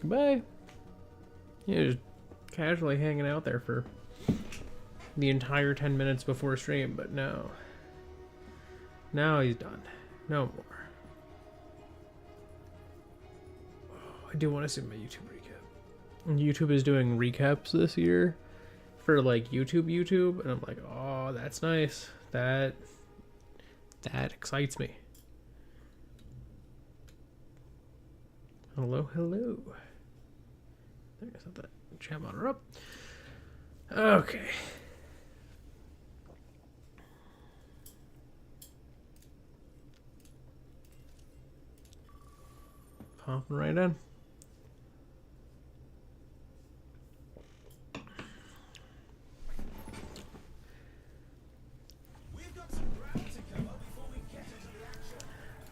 Goodbye. Yeah, just casually hanging out there for the entire 10 minutes before stream, but no. Now he's done. No more. Oh, I do want to see my YouTube recap. YouTube is doing recaps this year for like YouTube, and I'm like, oh, that's nice. That excites me. Hello, hello. I guess I'll set that chat monitor up. Okay. Popping right in.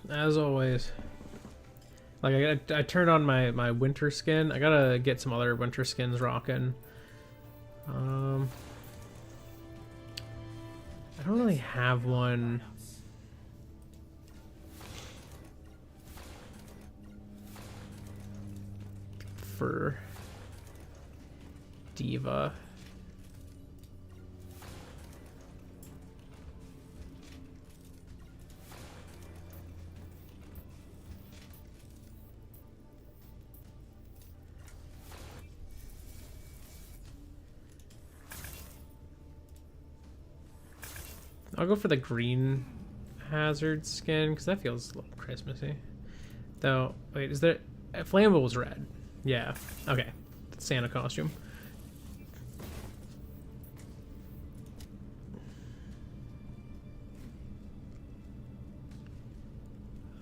As always. Like, I turned on my winter skin. I gotta get some other winter skins rocking. I don't really have one. For Diva. I'll go for the green hazard skin because that feels a little Christmassy. Though, wait, is there... Flammable was red. Yeah, okay. Santa costume.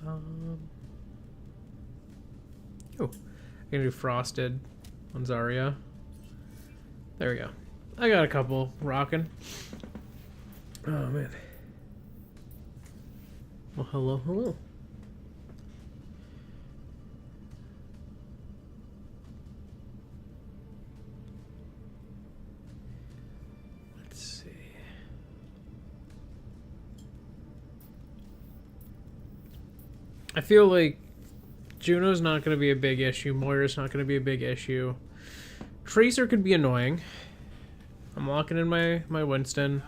Oh, I'm gonna do frosted on Zarya. There we go. I got a couple rocking. Oh man. Well, hello, hello. Let's see. I feel like Juno's not going to be a big issue. Moira's not going to be a big issue. Tracer could be annoying. I'm locking in my Winston.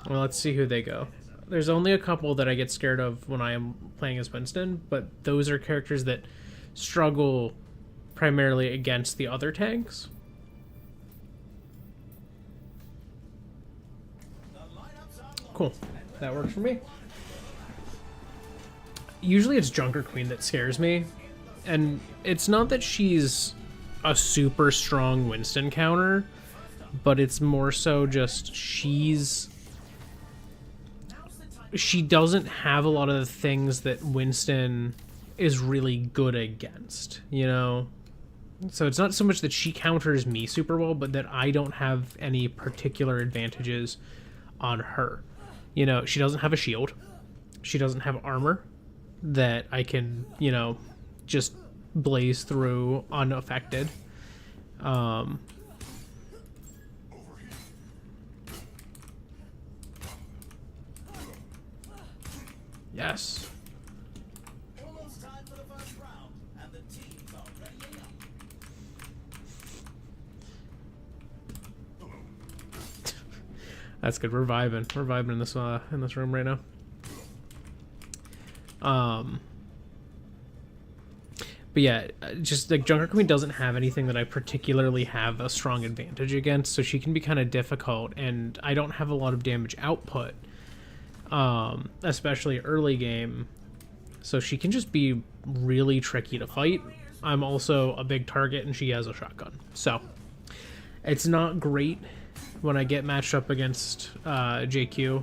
Well, let's see who they go. There's only a couple that I get scared of when I am playing as Winston, but those are characters that struggle primarily against the other tanks. Cool. That works for me. Usually it's Junker Queen that scares me, and it's not that she's a super strong Winston counter, but it's more so just she doesn't have a lot of the things that Winston is really good against, you know? So it's not so much that she counters me super well, but that I don't have any particular advantages on her. You know, she doesn't have a shield. She doesn't have armor that I can, you know, just blaze through unaffected. Yes. Almost time for the first round, and the teams are ready up. That's good. We're vibing. We're vibing in this room right now. But yeah, just like Junker Queen doesn't have anything that I particularly have a strong advantage against, so she can be kind of difficult, and I don't have a lot of damage output, especially early game, so she can just be really tricky to fight. I'm also a big target, and she has a shotgun, so it's not great when I get matched up against JQ,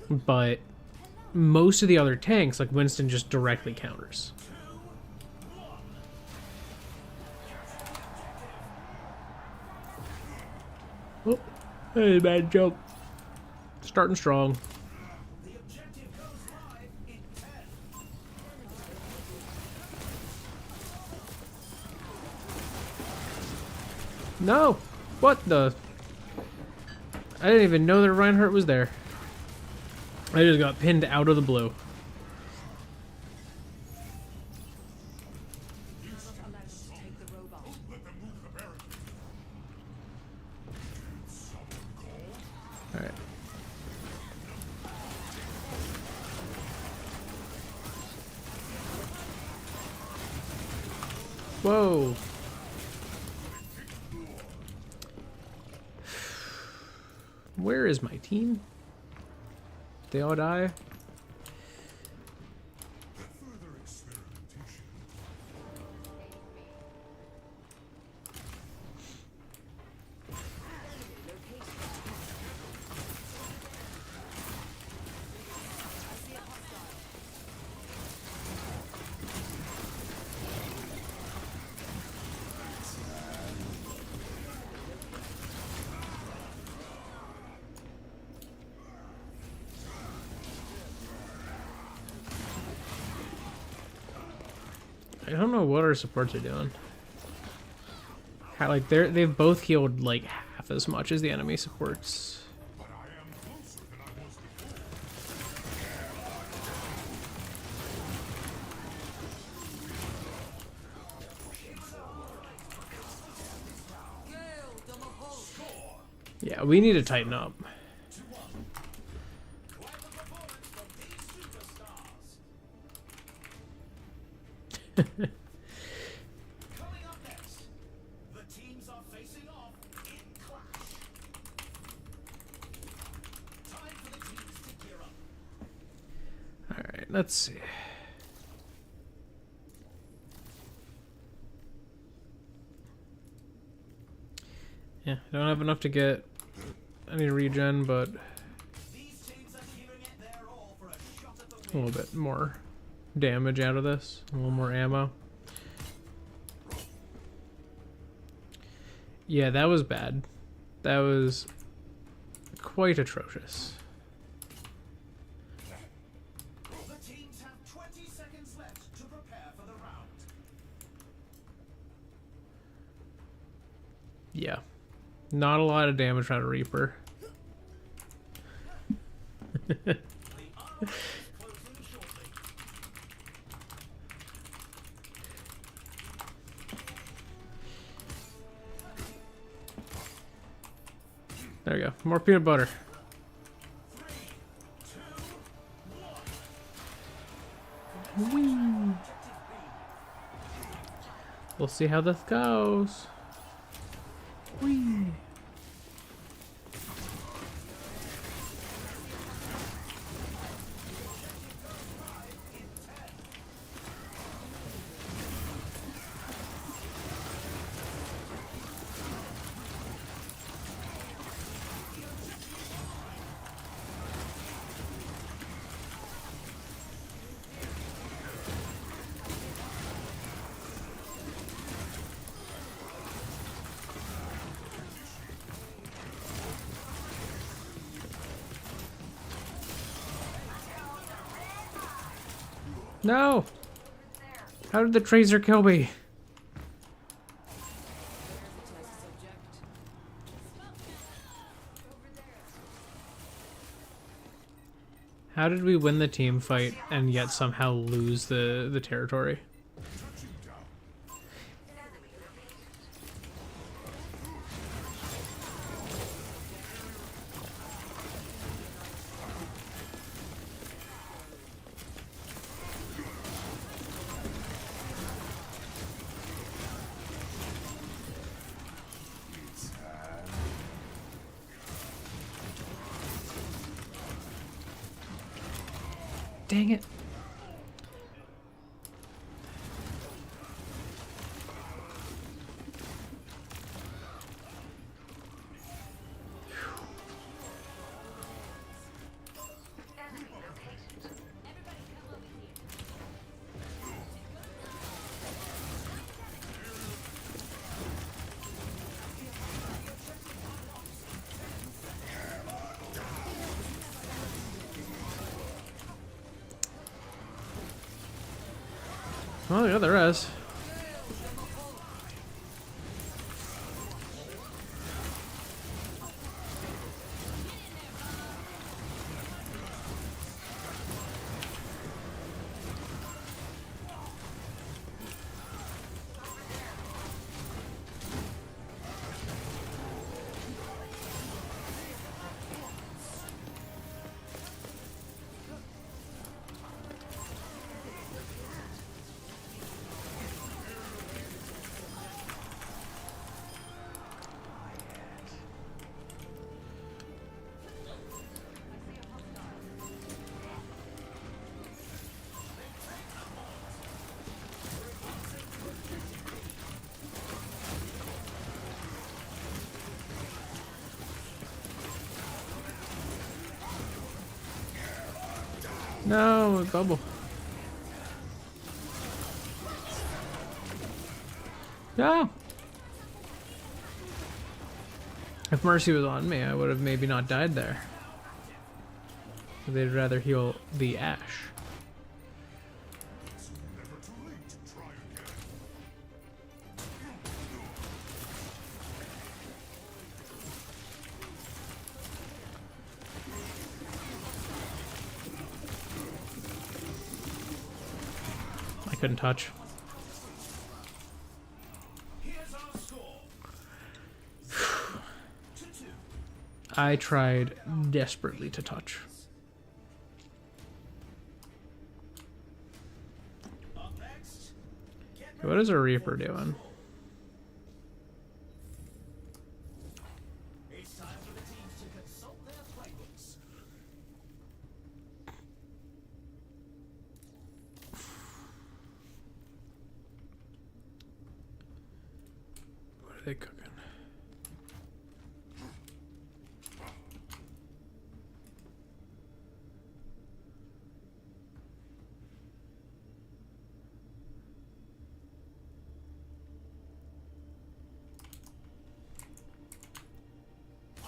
but most of the other tanks, like Winston, just directly counters. Oh, hey, bad joke. Starting strong. The objective goes live in 10. No! What the? I didn't even know that Reinhardt was there. I just got pinned out of the blue. Whoa. Where is my team? They all die? I don't know what our supports are doing. Like they've both healed like half as much as the enemy supports. Yeah, we need to tighten up. Coming up next, the teams are facing off in clash. Time for the teams to gear up. All right, let's see. Yeah, I don't have enough to get any regen, but These teams are giving it their all for a shot at the a little bit more damage out of this, a little more ammo. Yeah, that was bad. That was quite atrocious. The teams have 20 seconds left to prepare for the round. Yeah, not a lot of damage out of Reaper. The armor is closing shortly. There we go. More peanut butter. 3, 2, 1. We'll see how this goes. Whee. No! How did the Tracer kill me? How did we win the team fight and yet somehow lose the territory? Dang it. Oh, yeah, there is. No, bubble. No. If Mercy was on me, I would have maybe not died there. They'd rather heal the Ash. I couldn't touch. Here's our score. I tried desperately to touch. Up next, get What is a Reaper doing? It's time for the teams to consult their playbooks. What are they cooking?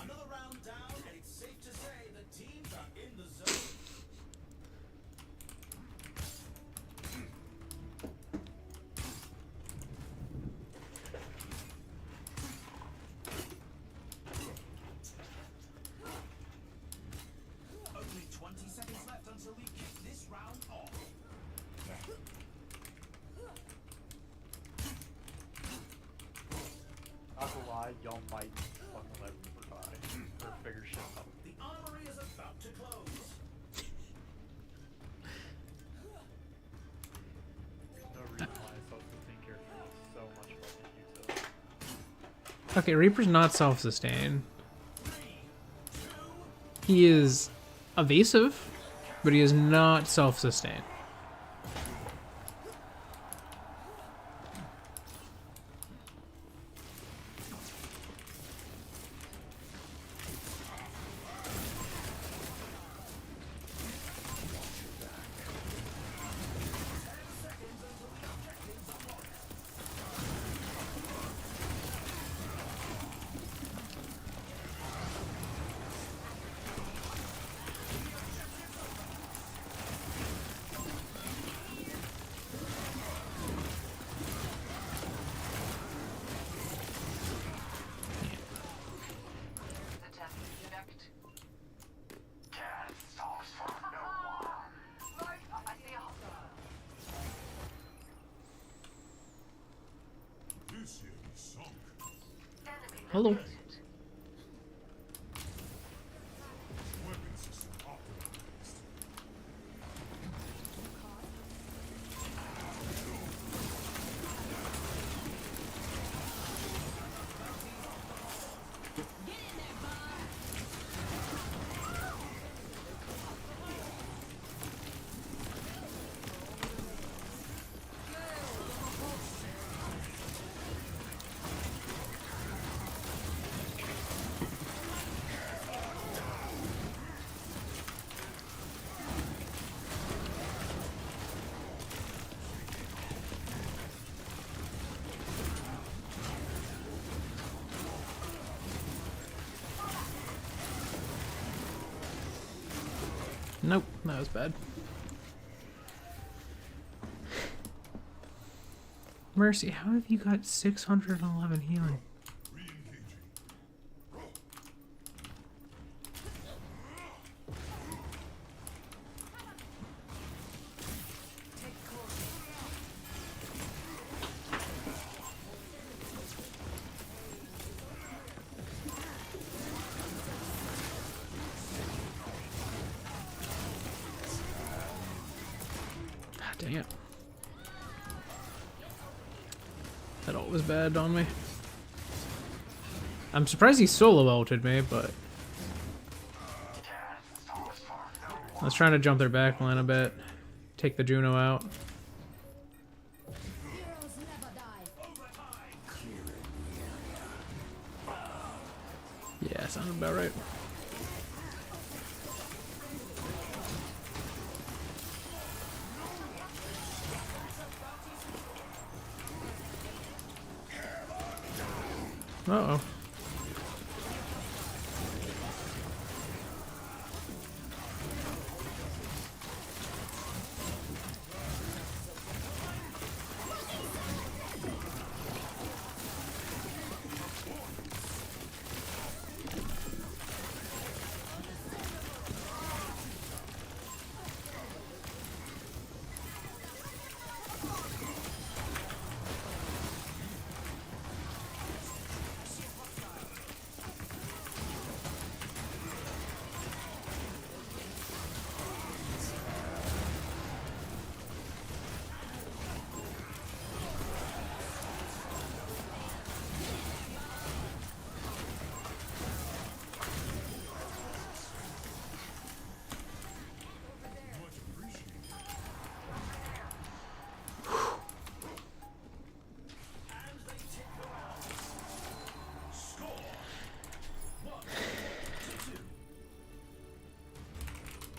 Another round down, and it's safe to say the teams are in the zone. Only 20 seconds left until we kick this round off. Not gonna lie, y'all might fucking let Reaper die. Or figure shit out. The armory is about to close. No reason why a self-sustained character is so much fucking useless. Okay, Reaper's not self-sustained. He is evasive, but he is not self-sustained. Hello. Nope, that was bad. Mercy, how have you got 611 healing? Ah, dang it. That ult was bad on me. I'm surprised he solo ulted me, but I was trying to jump their back line a bit. Take the Juno out. Yeah, sounded about right. Uh-oh.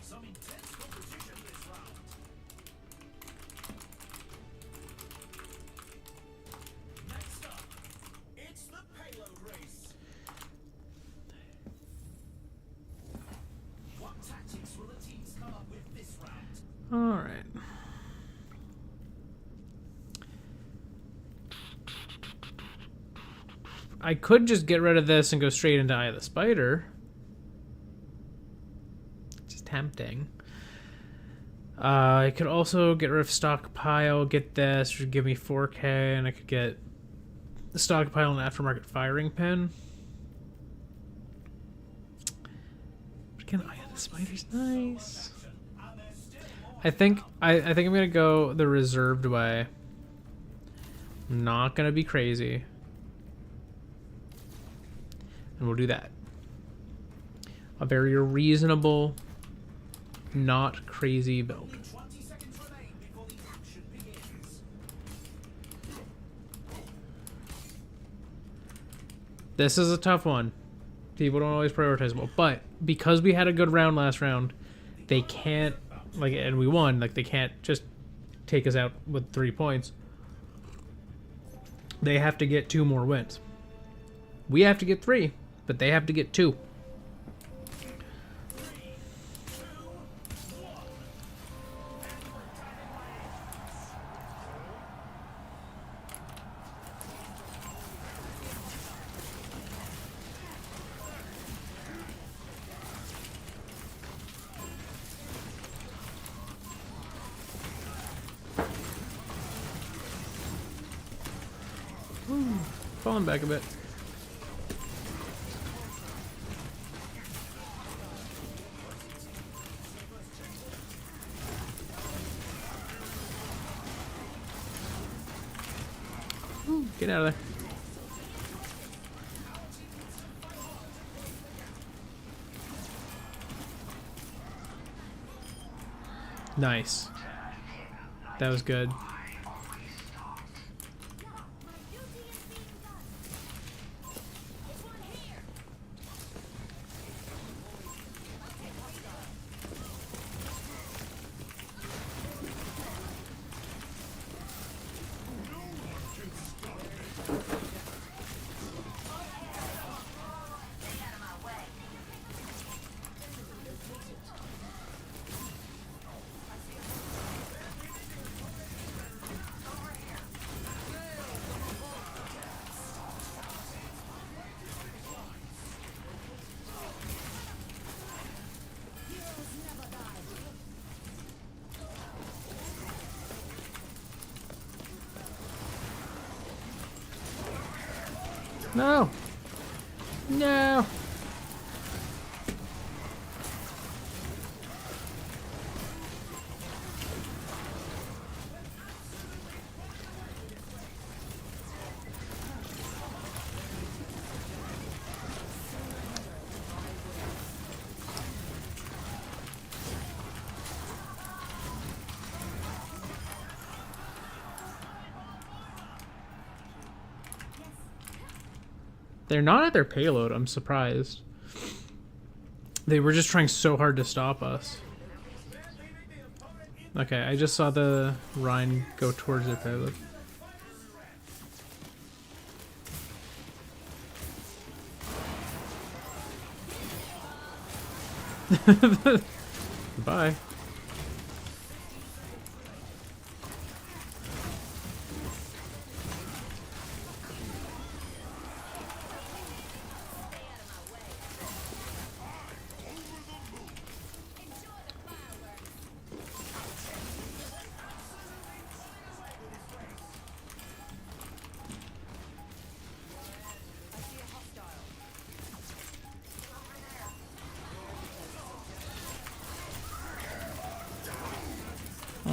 Some intense competition this round. Next up, it's the payload race. What tactics will the teams come up with this round? All right. I could just get rid of this and go straight into Eye of the Spider. It's tempting. I could also get rid of Stockpile, get this, which would give me 4K, and I could get the Stockpile and Aftermarket Firing Pin. But again, Eye of the Spider's nice. I think I'm gonna go the reserved way. I'm not gonna be crazy. And we'll do that. A very reasonable, not crazy build. 20 seconds remain before the action begins. This is a tough one. People don't always prioritize well, but because we had a good round last round, they can't, like, and we won, like, they can't just take us out with 3 points. They have to get 2 more wins. We have to get 3, but they have to get 2. Falling back a bit. Ooh, get out of there. Nice. That was good. No. No. They're not at their payload, I'm surprised. They were just trying so hard to stop us. Okay, I just saw the Rhine go towards their payload. Goodbye.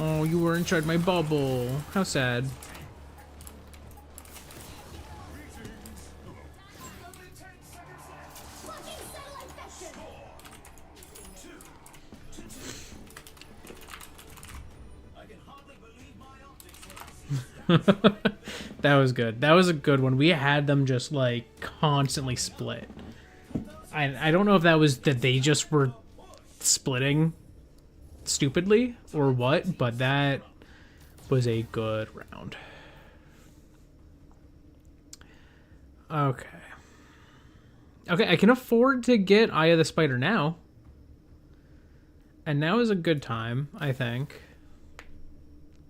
Oh, you were inside my bubble. How sad. That was good. That was a good one. We had them just like constantly split. I don't know if that was that they just were splitting stupidly or what, but that was a good round. Okay. Okay, I can afford to get Eye of the Spider now. And now is a good time, I think,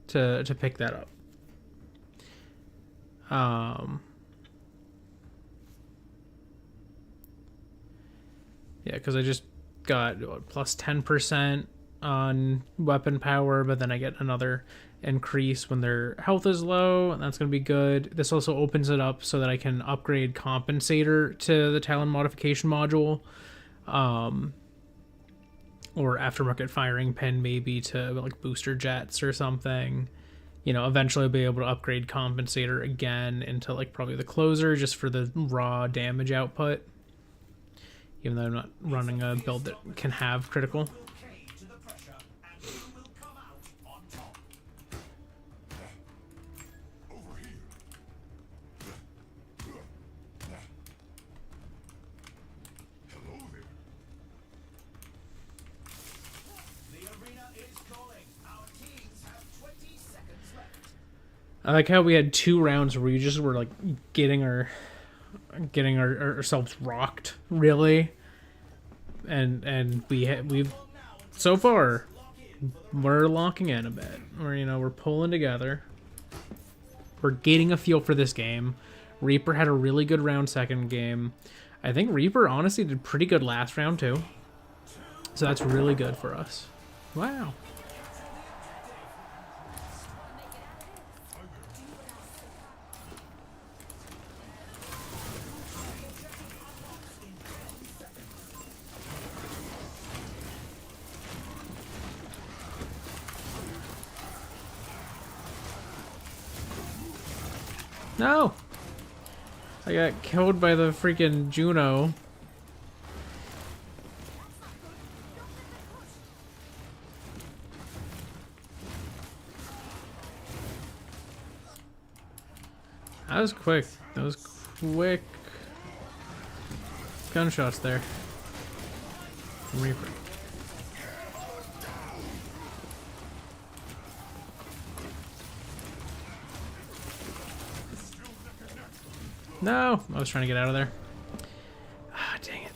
to pick that up. Yeah, because I just got what, plus 10% on weapon power, but then I get another increase when their health is low, and that's going to be good. This also opens it up so that I can upgrade Compensator to the Talon modification module, or aftermarket firing pin maybe to like booster jets or something. You know, eventually I'll be able to upgrade Compensator again into like probably the closer just for the raw damage output, even though I'm not running a build that can have critical. I like how we had 2 rounds where we just were like getting ourselves rocked, really, and we've so far we're locking in a bit. We're pulling together. We're getting a feel for this game. Reaper had a really good round second game. I think Reaper honestly did pretty good last round too, so that's really good for us. Wow. No! I got killed by the freaking Juno. That was quick. That was quick gunshots there. Reaper. No! I was trying to get out of there. Ah, dang it.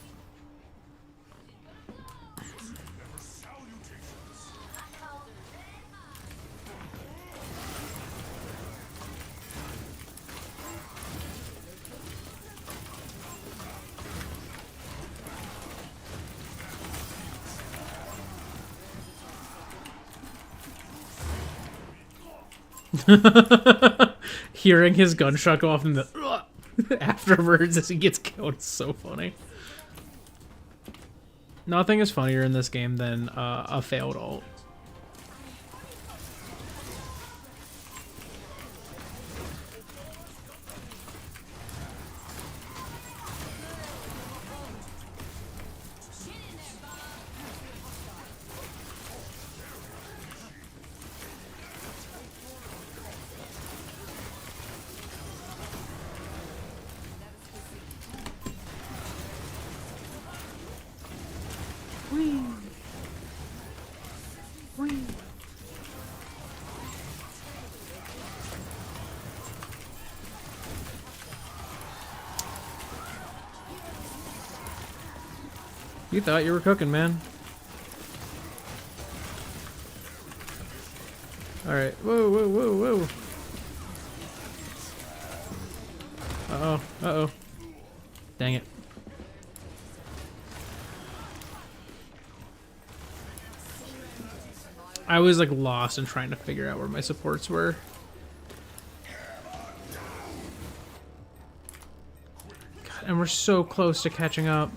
Hearing his gunshot go off in the afterwards as he gets killed is so funny. Nothing is funnier in this game than a failed ult. You thought you were cooking, man. Alright. Whoa, whoa, whoa, whoa. Uh-oh. Uh-oh. Dang it. I was like lost in trying to figure out where my supports were. God, and we're so close to catching up.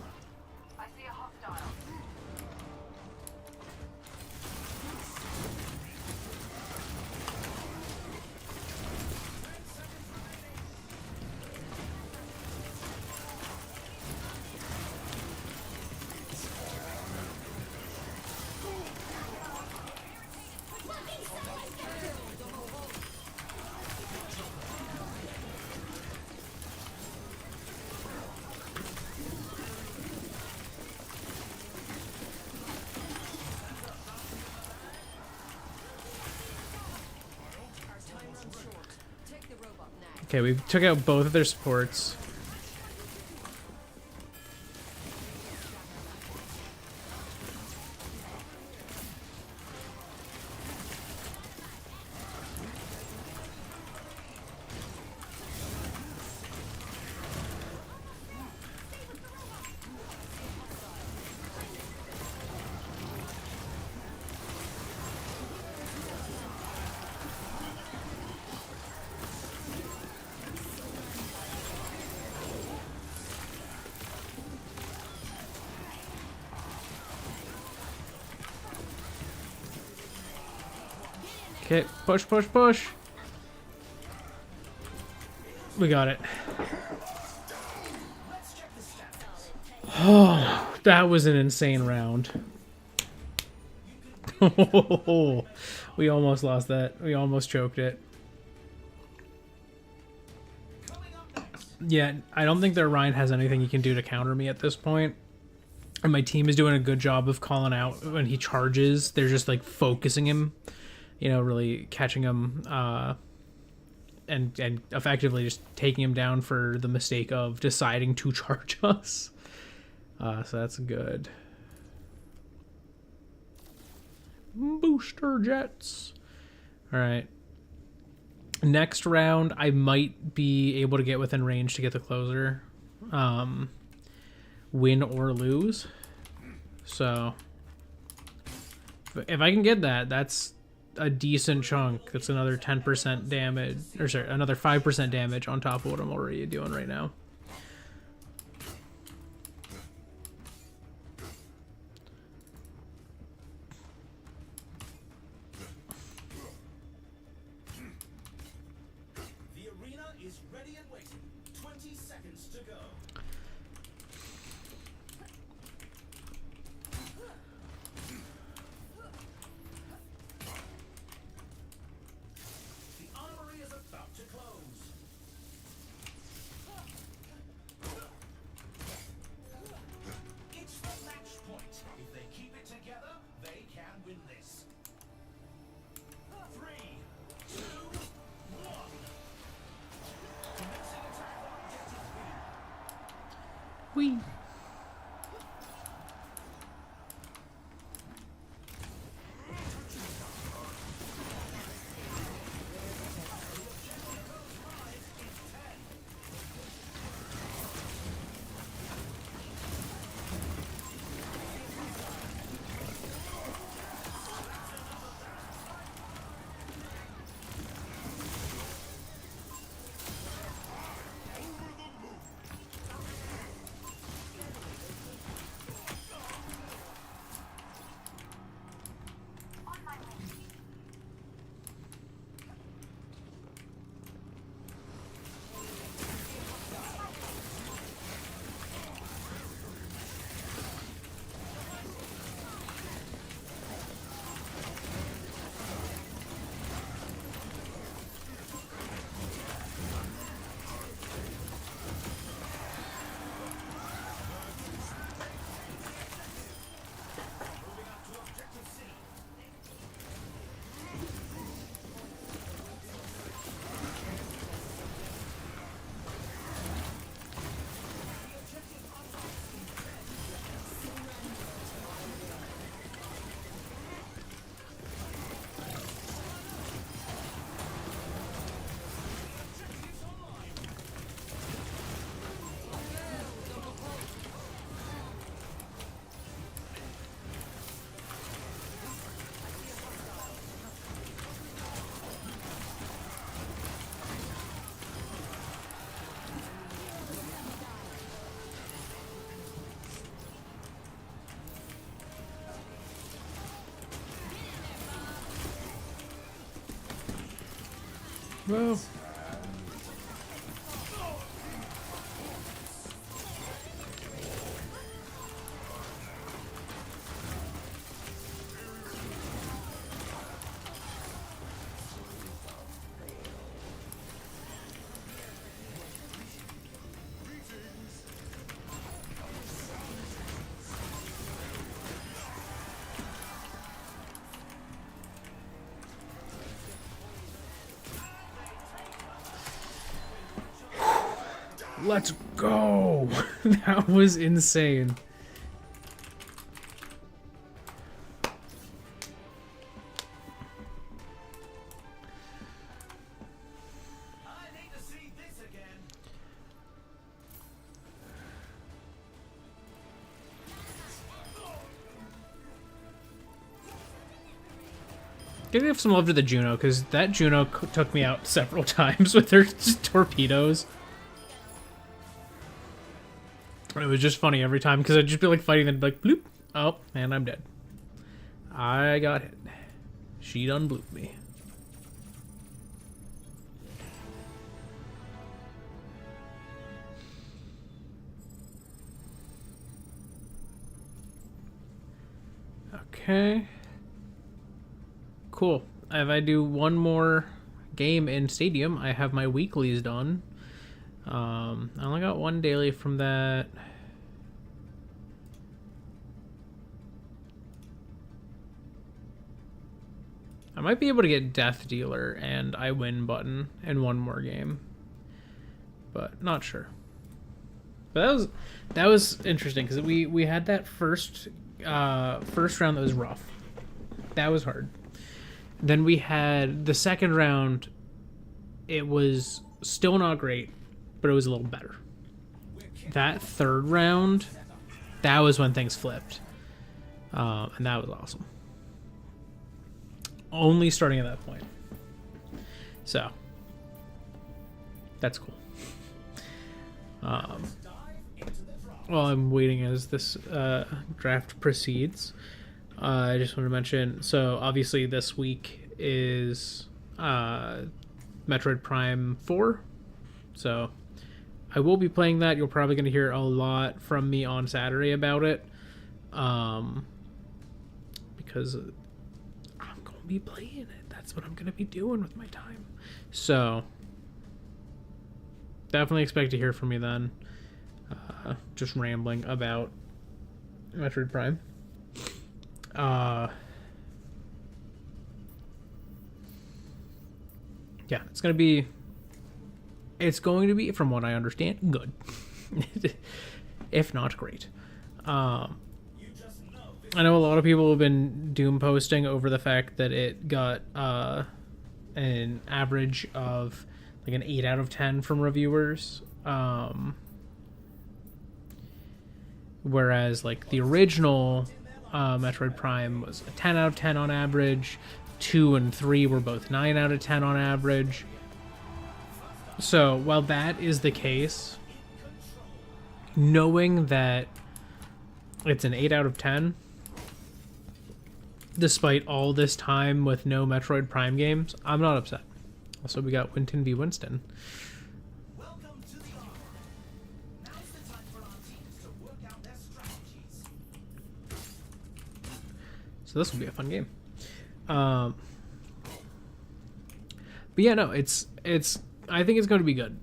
Okay, we took out both of their supports. Okay, push, push, push. We got it. Oh, that was an insane round. We almost lost that. We almost choked it. Yeah, I don't think that Ryan has anything he can do to counter me at this point. And my team is doing a good job of calling out when he charges. They're just like focusing him, you know, really catching him and effectively just taking him down for the mistake of deciding to charge us. So that's good. Booster jets. All right. Next round, I might be able to get within range to get the closer. Win or lose. So if I can get that, that's a decent chunk. That's another 10% damage, or sorry, another 5% damage on top of what I'm already doing right now. The arena is ready and waiting. 20 seconds to go. The armory is about to close. It's the match point. If they keep it together, they can win this. 3, 2, 1. Commencing attack on objective B. Whee! Well. Let's go! That was insane. I need to see this again. Give some love to the Juno, because that Juno took me out several times with her torpedoes. It was just funny every time, because I'd just be like fighting and be like, bloop, oh, and I'm dead. I got hit. She done blooped me. Okay. Cool. If I do one more game in Stadium, I have my weeklies done. I only got one daily from that. I might be able to get Death Dealer and I Win button in one more game, but not sure. But that was interesting because we had that first round that was rough. That was hard. Then we had the second round. It was still not great, but it was a little better. That third round, that was when things flipped, and that was awesome. Only starting at that point. So, that's cool. While I'm waiting as this draft proceeds, I just want to mention, so obviously this week is Metroid Prime 4. So, I will be playing that. You're probably going to hear a lot from me on Saturday about it. Because I'm going to be playing it. That's what I'm going to be doing with my time. So, definitely expect to hear from me then. Just rambling about Metroid Prime. Yeah, it's going to be, from what I understand, good. If not great. I know a lot of people have been doom posting over the fact that it got an average of like an 8 out of 10 from reviewers. Whereas like the original Metroid Prime was a 10 out of 10 on average. 2 and 3 were both 9 out of 10 on average. So while that is the case, knowing that it's an 8 out of 10, despite all this time with no Metroid Prime games, I'm not upset. Also, we got Winton v. Winston. Welcome to the armor. Now's the time for our teams to work out their strategies. So this will be a fun game. But yeah, no, it's. I think it's going to be good.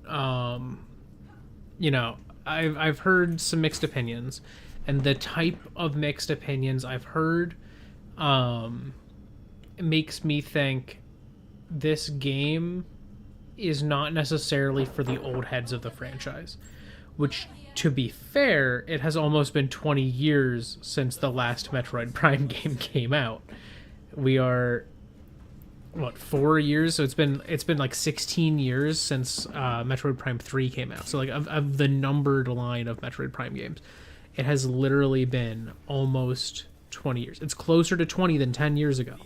You know, I've heard some mixed opinions, and the type of mixed opinions I've heard, makes me think this game is not necessarily for the old heads of the franchise. Which, to be fair, it has almost been 20 years since the last Metroid Prime game came out. We are, what, 4 years? So it's been like 16 years since Metroid Prime 3 came out. So like of the numbered line of Metroid Prime games, it has literally been almost 20 years. It's closer to 20 than 10 years ago.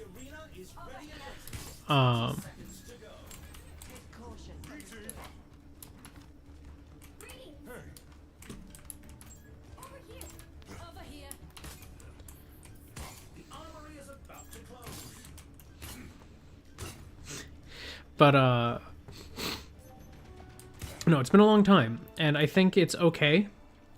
But No, it's been a long time, and I think it's okay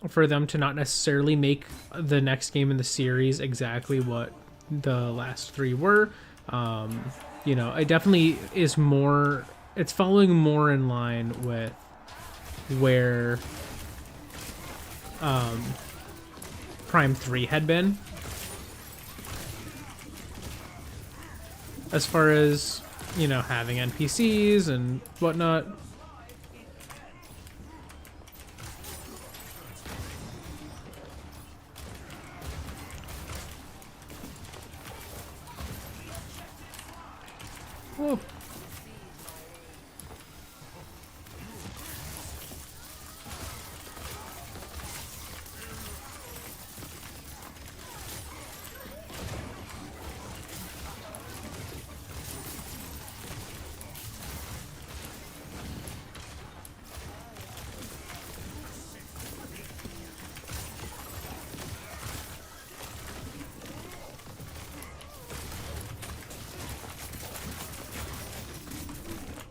for them to not necessarily make the next game in the series exactly what the last three were. You know, it definitely is more, it's following more in line with where Prime 3 had been. As far as, you know, having NPCs and whatnot. Whoa.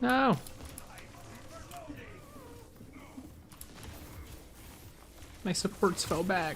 No. My supports fell back.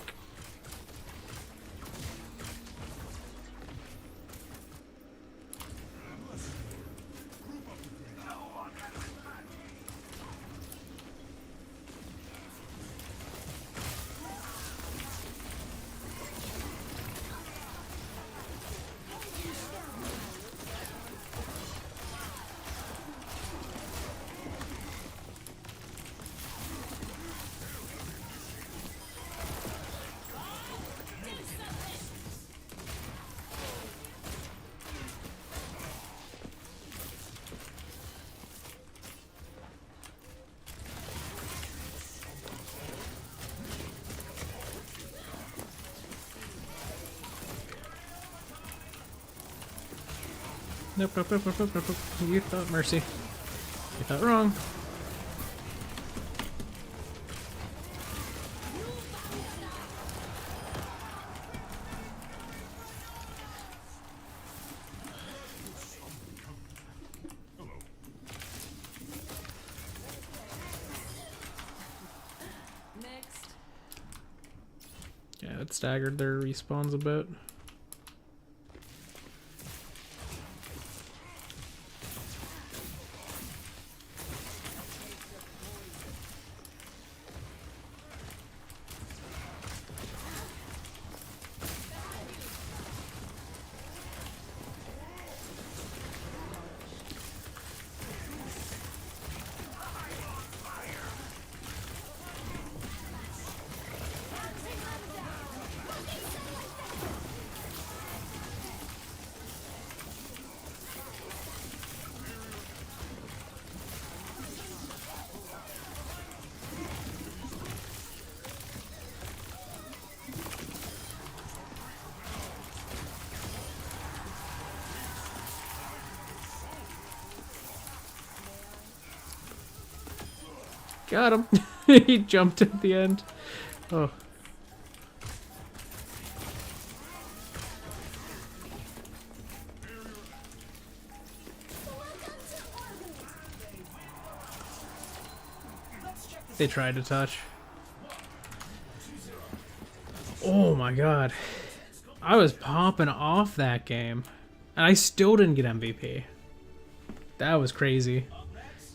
Nope, nope, nope, nope, nope, nope, nope. You thought mercy. You thought wrong. Yeah, it staggered their respawns a bit. Got him. He jumped at the end. Oh. They tried to touch. Oh my god. I was popping off that game. And I still didn't get MVP. That was crazy.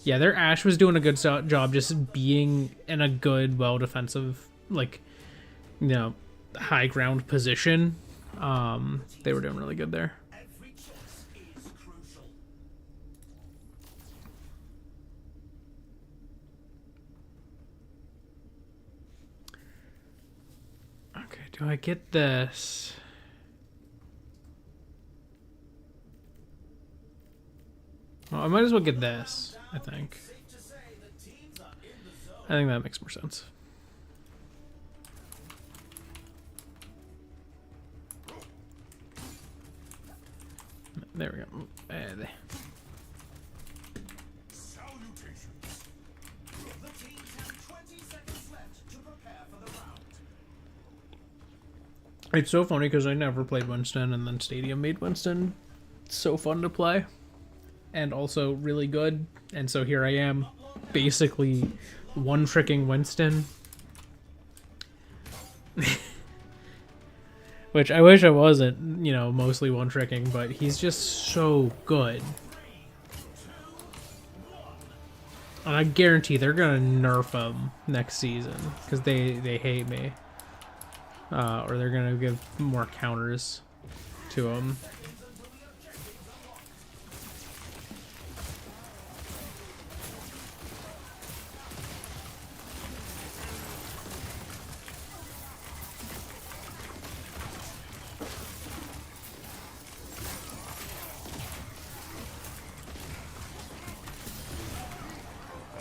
Yeah, their Ashe was doing a good job just being in a good, well-defensive, like, you know, high ground position. They were doing really good there. Every choice is crucial. Okay, do I get this? Well, I might as well get this, I think. I think that makes more sense. There we go. There. Salutations. The teams have 20 seconds left to prepare for the round. It's so funny because I never played Winston, and then Stadium made Winston so fun to play. And also really good. And so here I am basically one-tricking Winston. Which I wish I wasn't, you know, mostly one-tricking, but he's just so good. And I guarantee they're gonna nerf him next season because they hate me, or they're gonna give more counters to him.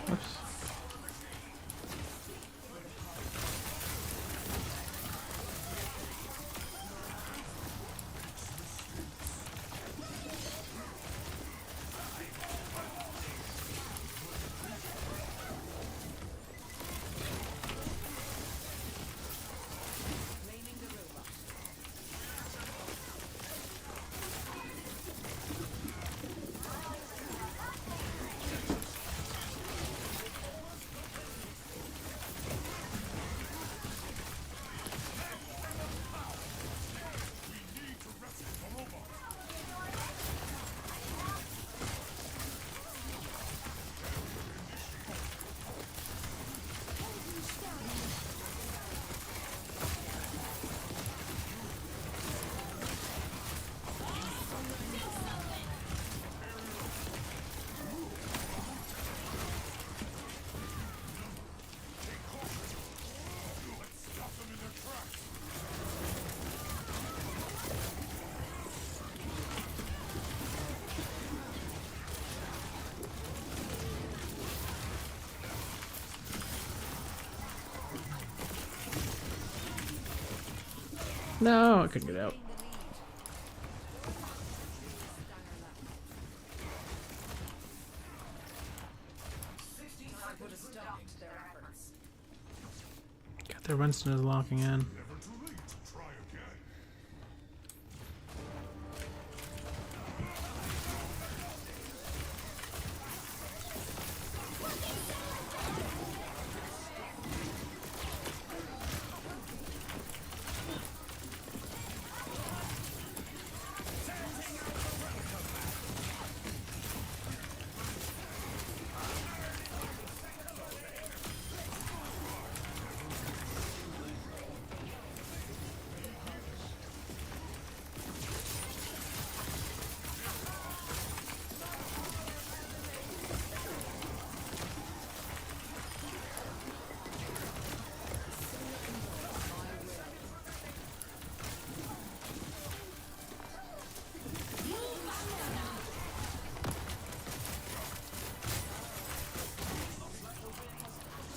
Oops. No, I couldn't get out. God, their Winston is locking in.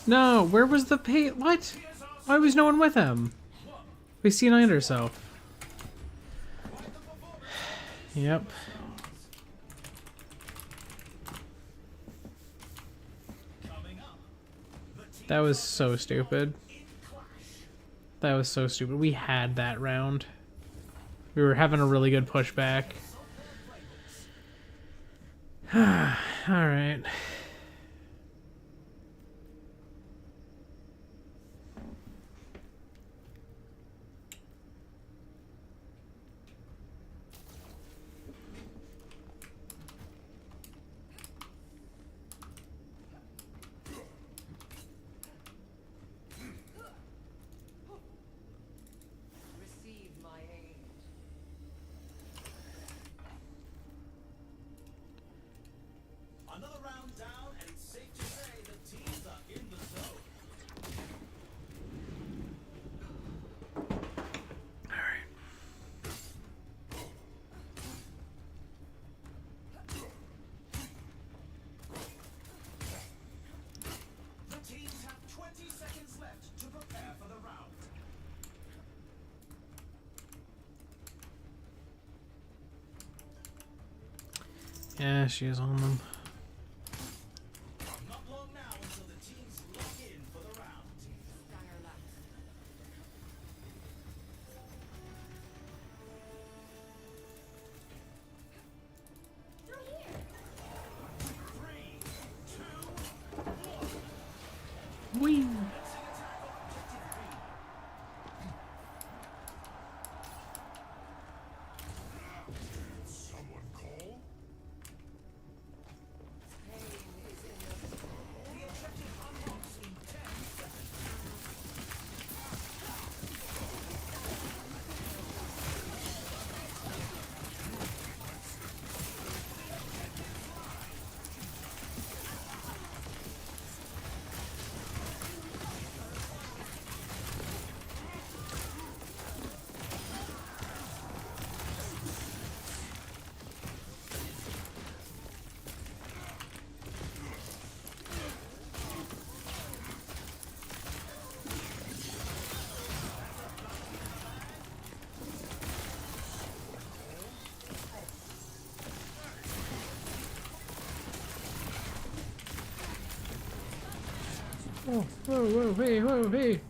No, where was the pay? What? Why was no one with him? We C9'd herself. Yep. That was so stupid. That was so stupid. We had that round. We were having a really good pushback. Alright. Receive my aid. Another round down, and it's safe to say the teams are in the zone. Alright. The teams have 20 seconds left to prepare for the round. Yeah, she is on them. Not long now until the teams lock in for the round. Stanger left. Three, two, Whee! Someone call? Oh, whoa, whoa, hey, whoa, hey!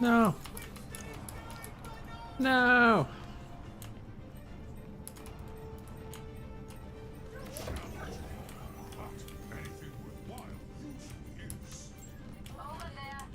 No! No! Anything worthwhile usually is. Over there.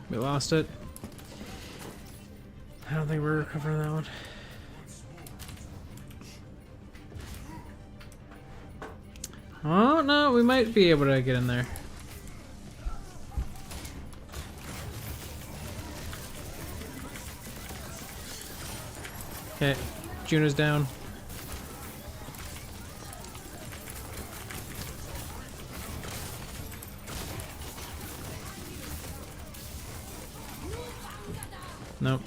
We lost it. I don't think we're recovering that one. Oh no, we might be able to get in there. Okay, Juno's down. Nope.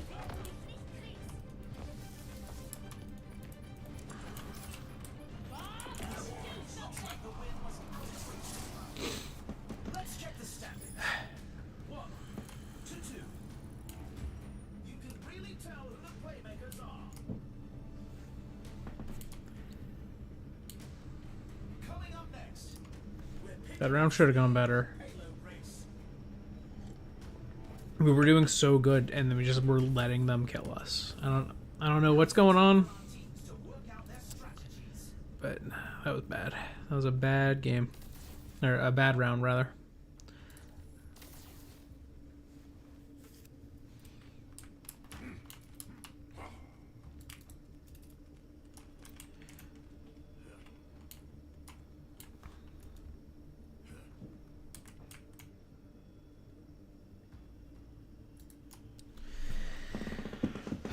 Let's check the stats. 1 to 2. You can really tell who the playmakers are. Coming up next, we're picking That round should have gone better. Halo race. We were doing so good, and then we just were letting them kill us. I don't know what's going on, Teams to work out their strategies. but that was bad. That was a bad game, or a bad round rather.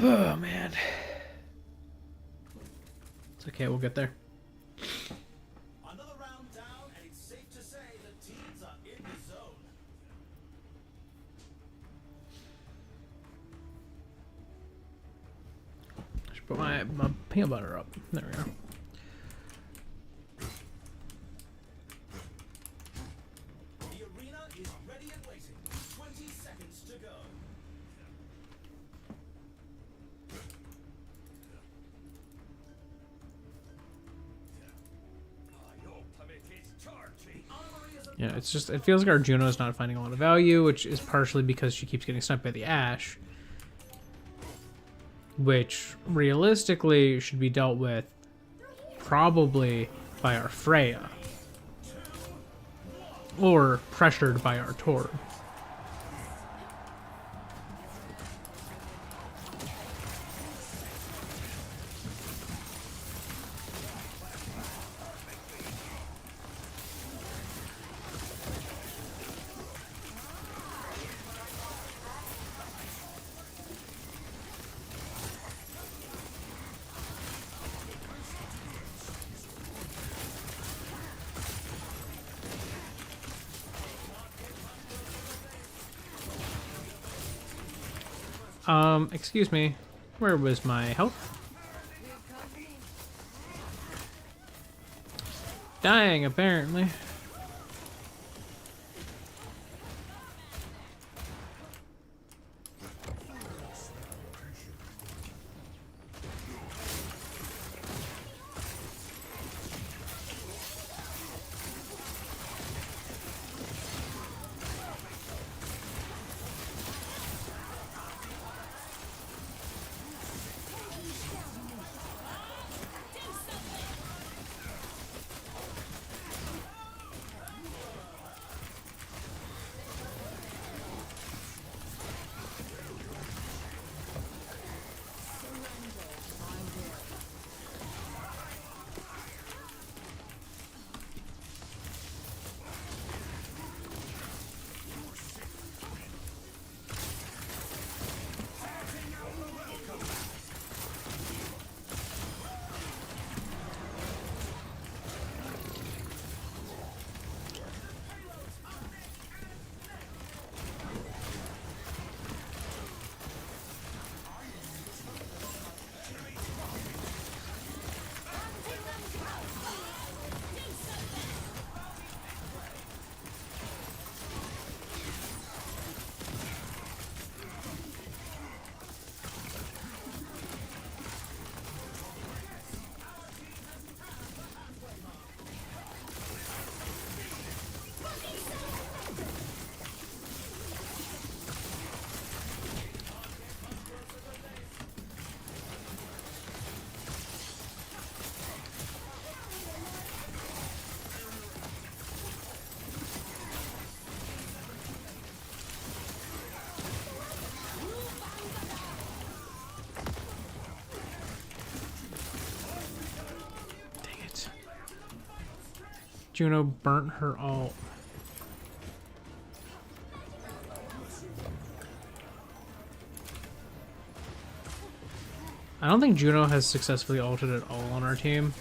Oh man. It's okay, we'll get there. Another round down, and it's safe to say the teams are in the zone. I should put my peanut butter up. There we go. The arena is ready and waiting. 20 seconds to go. Yeah, it's just, it feels like our Juno's not finding a lot of value, which is partially because she keeps getting sniped by the Ashe. Which, realistically, should be dealt with probably by our Freya. Or pressured by our Torb. Excuse me. Where was my health? Dying, apparently. Juno burnt her ult. I don't think Juno has successfully ulted at all on our team.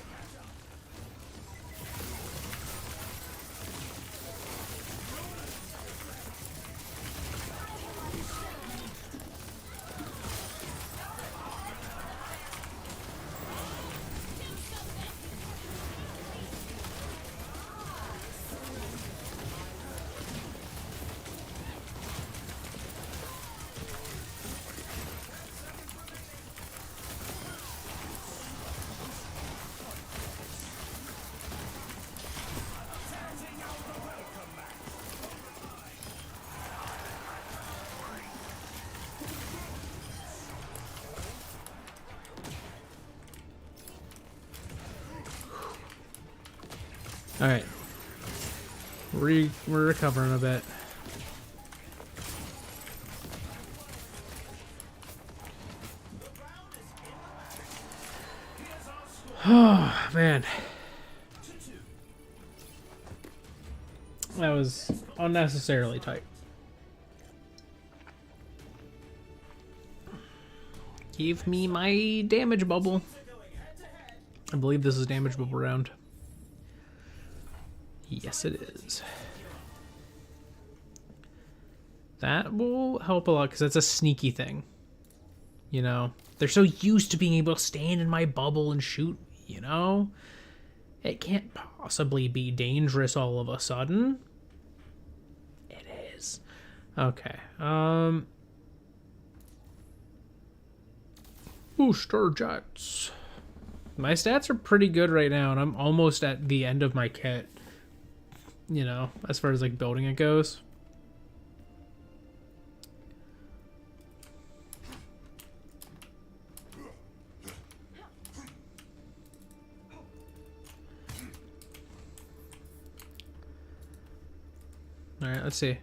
Alright. We're recovering a bit. Oh, man. That was unnecessarily tight. Give me my damage bubble. I believe this is damage bubble round. Yes, it is. That will help a lot because that's a sneaky thing. You know, they're so used to being able to stand in my bubble and shoot, you know? It can't possibly be dangerous all of a sudden. It is. Okay. Booster jets. My stats are pretty good right now, and I'm almost at the end of my kit. You know, as far as like building it goes. Alright, let's see.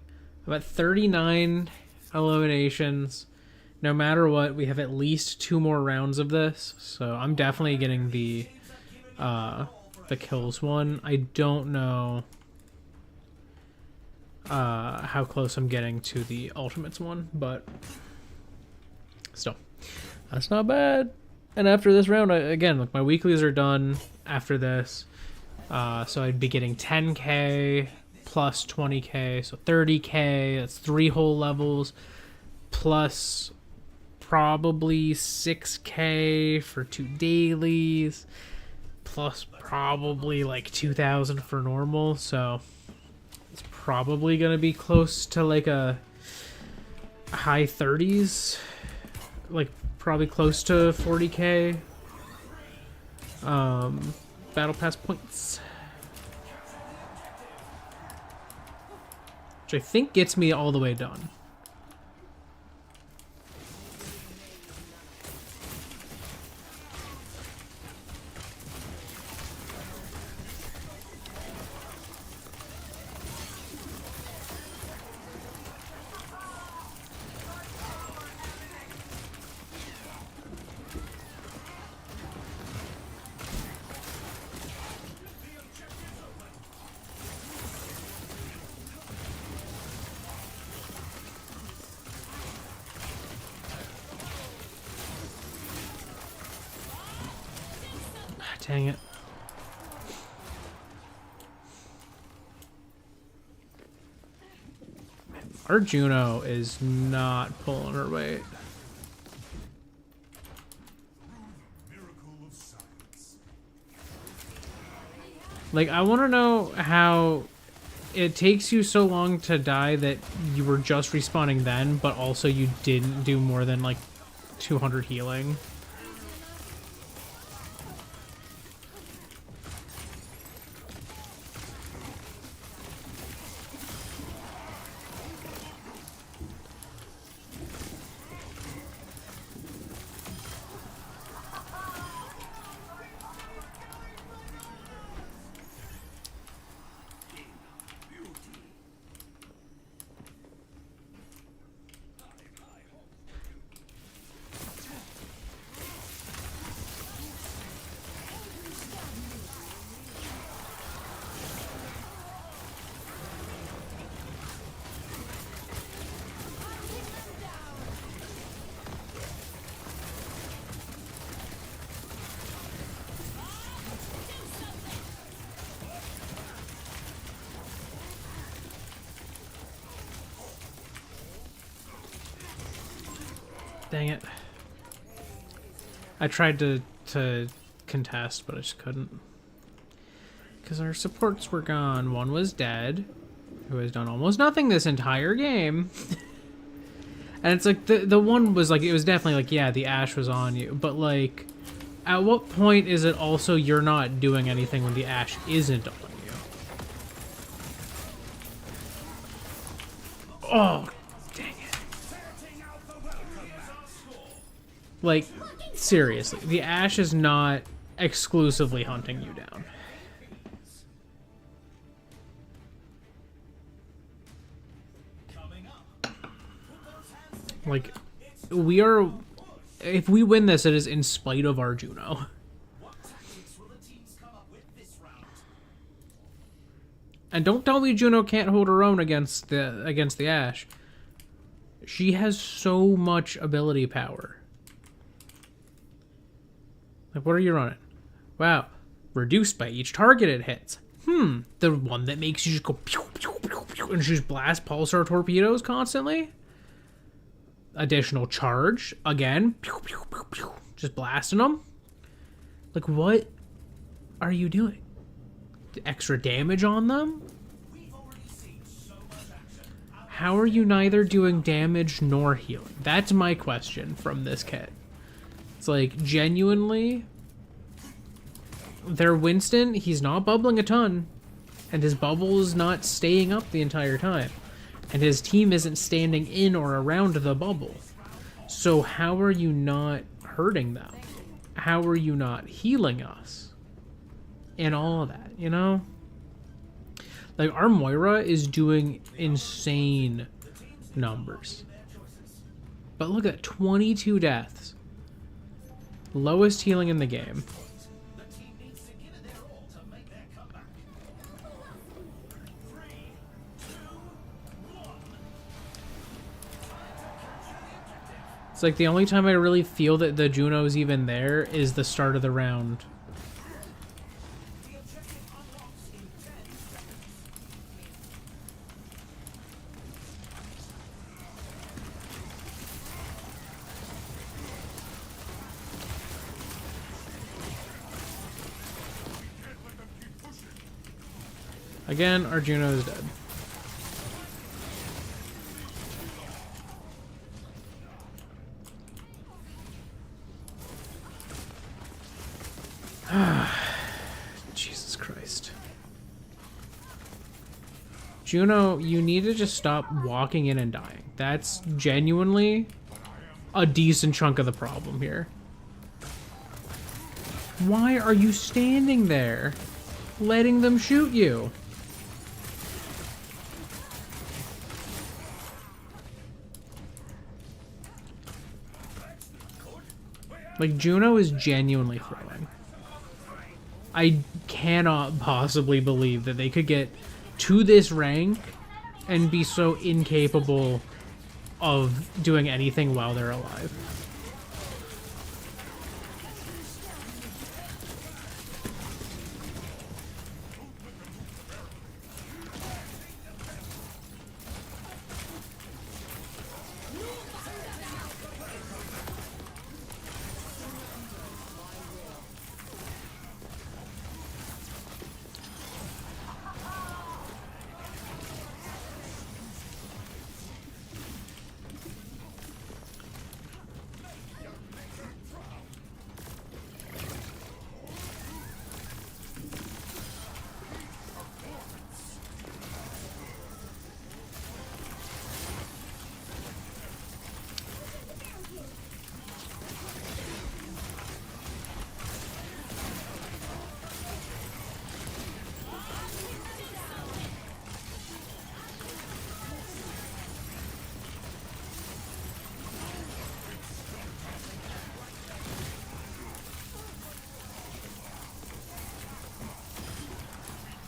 About 39 eliminations. No matter what, we have at least 2 more rounds of this. So I'm definitely getting the kills one. I don't know how close I'm getting to the ultimates one, but still, that's not bad. And after this round, again, look, my weeklies are done after this. So I'd be getting 10k plus 20k, so 30k. That's 3 whole levels, plus probably 6k for 2 dailies, plus probably like 2,000 for normal. So it's probably gonna be close to like a high 30s, like probably close to 40k battle pass points, which I think gets me all the way done. Dang it. Our Juno is not pulling her weight. Like, I want to know how it takes you so long to die that you were just respawning then, but also you didn't do more than like 200 healing. Dang it. I tried to contest, but I just couldn't. Because our supports were gone. One was dead, who has done almost nothing this entire game. And it's like, the one was like, it was definitely like, yeah, the Ashe was on you. But like, at what point is it also you're not doing anything when the Ashe isn't on you? Oh, dang it. Like, seriously, the Ashe is not exclusively hunting you down. Like, we are... If we win this, it is in spite of our Juno. And don't tell me Juno can't hold her own against the Ashe. She has so much ability power. Like, what are you running? Wow. Reduced by each target it hits. The one that makes you just go pew, pew, pew, pew, and just blast pulsar torpedoes constantly? Additional charge. Again. Pew, pew, pew, pew, just blasting them? Like, what are you doing? Extra damage on them? How are you neither doing damage nor healing? That's my question from this kit. It's like, genuinely, their Winston, he's not bubbling a ton, and his bubble is not staying up the entire time, and his team isn't standing in or around the bubble. So how are you not hurting them? How are you not healing us? And all of that, you know? Like, our Moira is doing insane numbers. But look at that, 22 deaths. Lowest healing in the game. It's like the only time I really feel that the Juno's even there is the start of the round. Again, our Juno is dead. Jesus Christ. Juno, you need to just stop walking in and dying. That's genuinely a decent chunk of the problem here. Why are you standing there, letting them shoot you? Like, Juno is genuinely throwing. I cannot possibly believe that they could get to this rank and be so incapable of doing anything while they're alive.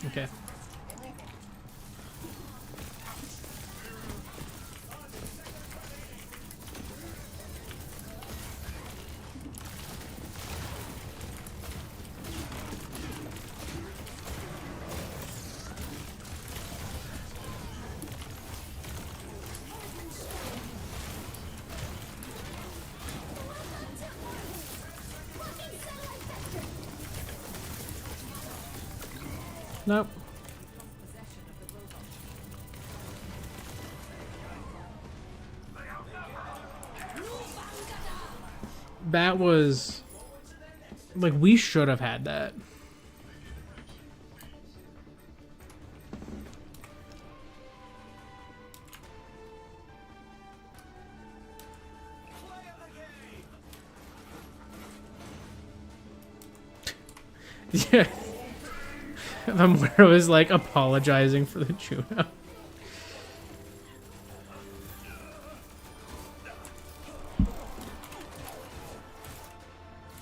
Okay. Nope. That was... like, we should have had that. Yeah. The Moira was like apologizing for the Juno.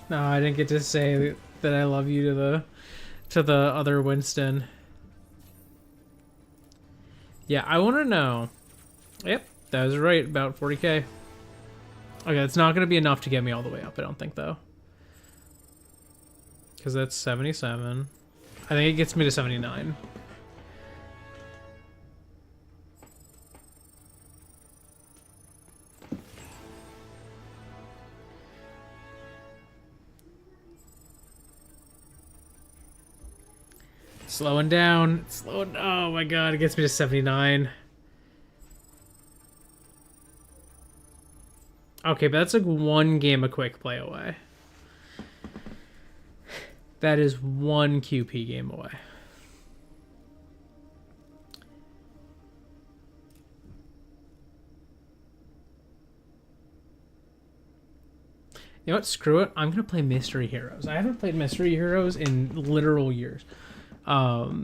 No, I didn't get to say that I love you to the other Winston. Yeah, I want to know. Yep, that was right, about 40k. Okay, it's not going to be enough to get me all the way up, I don't think, though. Because that's 77. I think it gets me to 79. Slowing down. Slowing. Oh my god, it gets me to 79. Okay, but that's like one game of quick play away. That is one QP game away. You know what? Screw it. I'm going to play Mystery Heroes. I haven't played Mystery Heroes in literal years. Yeah,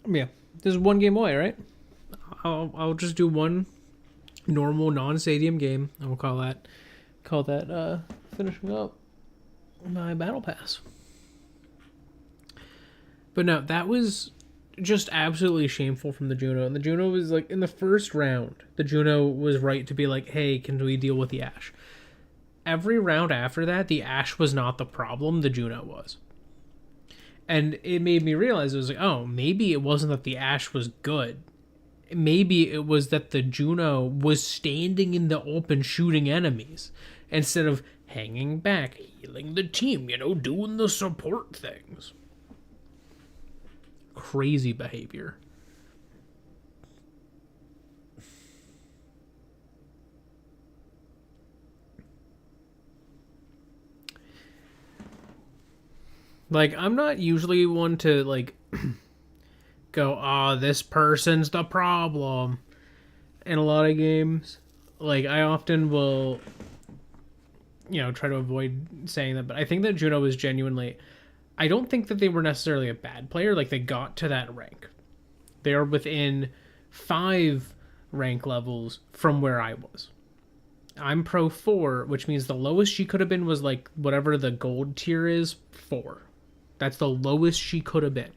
this is one game away, right? I'll just do one normal non-stadium game, and we'll call that finishing up my battle pass. But no, that was just absolutely shameful from the Juno. And the Juno was like, in the first round, the Juno was right to be like, hey, can we deal with the Ashe? Every round after that, the Ashe was not the problem, the Juno was. And it made me realize, it was like, oh, maybe it wasn't that the Ashe was good. Maybe it was that the Juno was standing in the open shooting enemies instead of hanging back, healing the team, doing the support things. Crazy behavior. Like, I'm not usually one to, like, go, oh, this person's the problem in a lot of games. Like, I often will, try to avoid saying that, but I think that Juno was genuinely... I don't think that they were necessarily a bad player. Like, they got to that rank. They are within 5 rank levels from where I was. I'm Pro 4, which means the lowest she could have been was, like, whatever the gold tier is, 4. That's the lowest she could have been.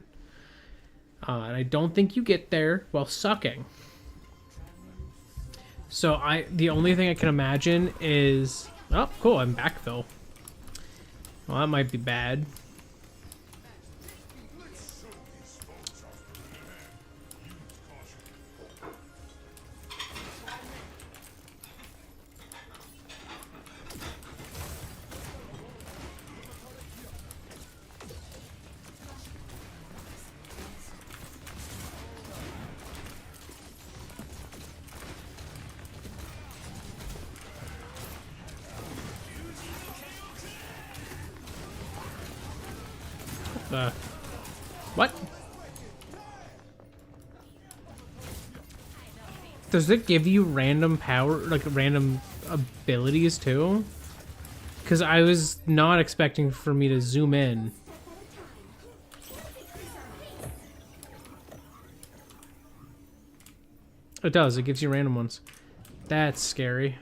And I don't think you get there while sucking. So the only thing I can imagine is... Oh, cool, I'm backfill. Well, that might be bad. What? Does it give you random power, like random abilities too? Because I was not expecting for me to zoom in. It does, it gives you random ones. That's scary.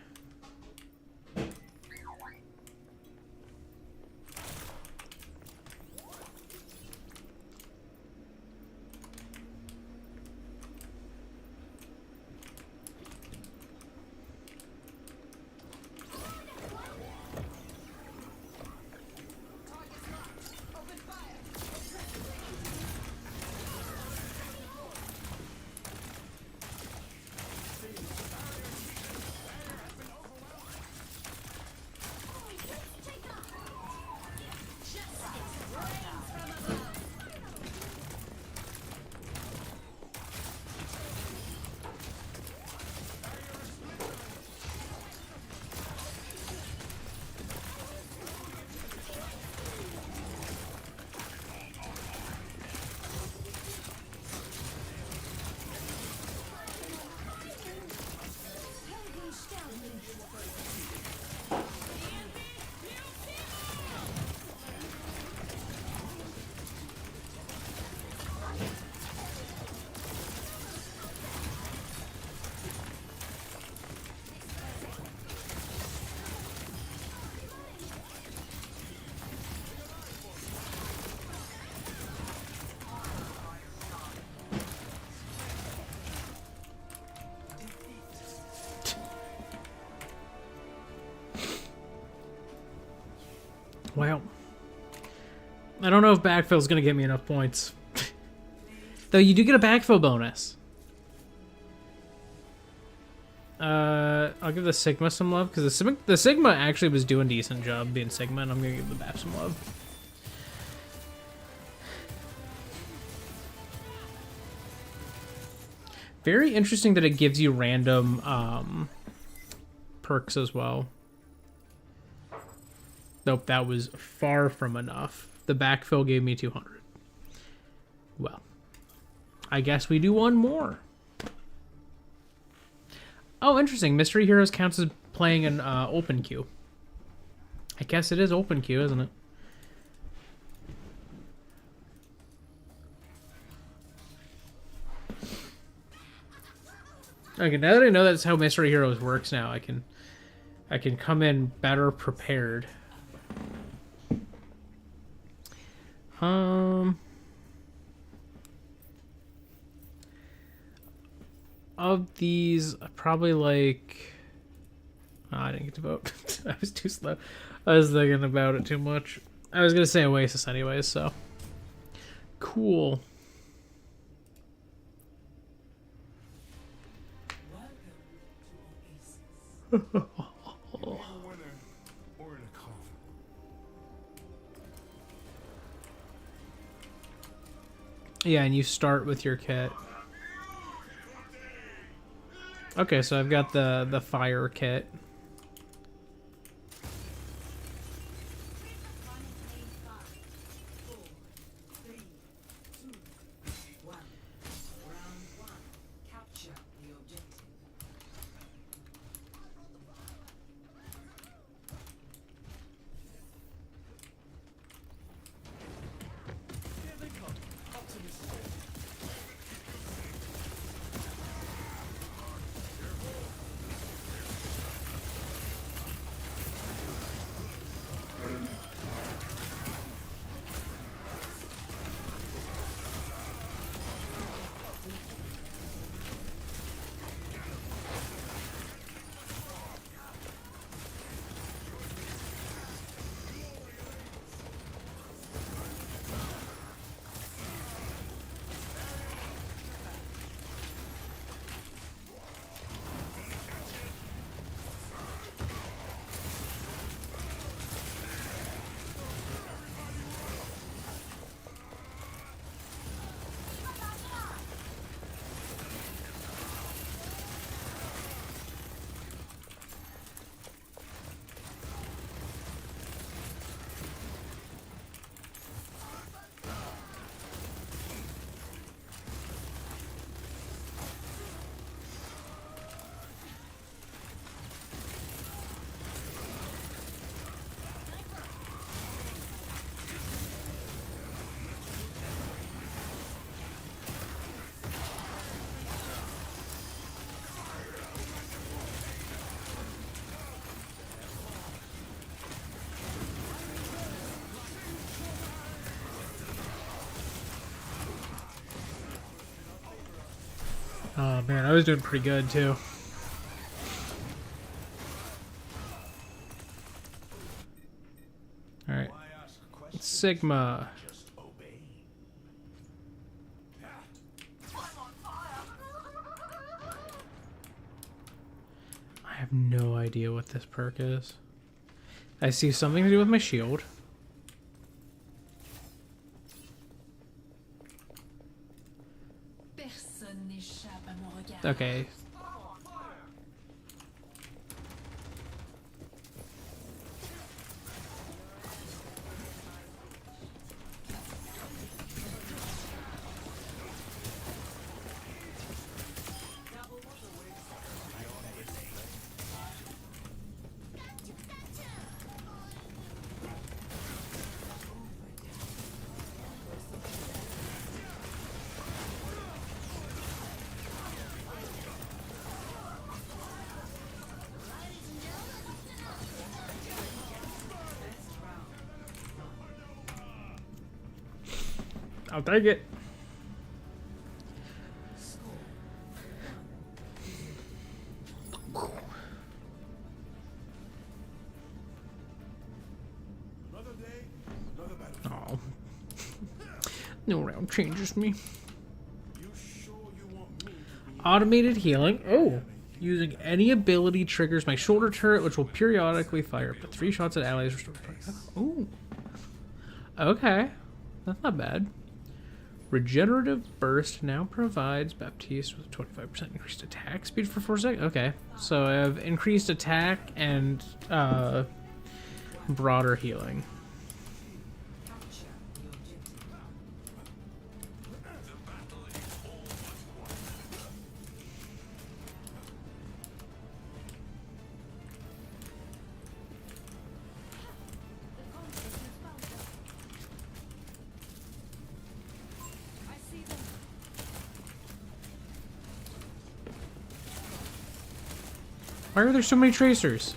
Well, I don't know if backfill's gonna get me enough points. Though you do get a backfill bonus. I'll give the Sigma some love, because the Sigma actually was doing a decent job being Sigma, and I'm gonna give the Bat some love. Very interesting that it gives you random perks as well. Nope, that was far from enough. The backfill gave me 200. Well, I guess we do one more. Oh, interesting. Mystery Heroes counts as playing an open queue. I guess it is open queue, isn't it? Okay, now that I know that's how Mystery Heroes works now, I can come in better prepared. Of these, I probably like... Oh, I didn't get to vote. I was too slow. I was thinking about it too much. I was gonna say Oasis anyways, so... Cool. You're a winner or in a coffin. Yeah, and you start with your kit. Okay, so I've got the fire kit. Oh man, I was doing pretty good too. Alright. Why ask a question? Sigma. Just obey. I have no idea what this perk is. I see something to do with my shield. Personne n'échappe à mon regard. Okay. I'll take it. Another day No round changes me. You sure you want me to be Automated healing. Oh. Using any ability triggers my shoulder turret, which will periodically fire up to 3 shots at allies. Restore. Ooh. Okay. That's not bad. Regenerative Burst now provides Baptiste with 25% increased attack speed for 4 seconds. Okay. So I have increased attack and broader healing. Why are there so many tracers?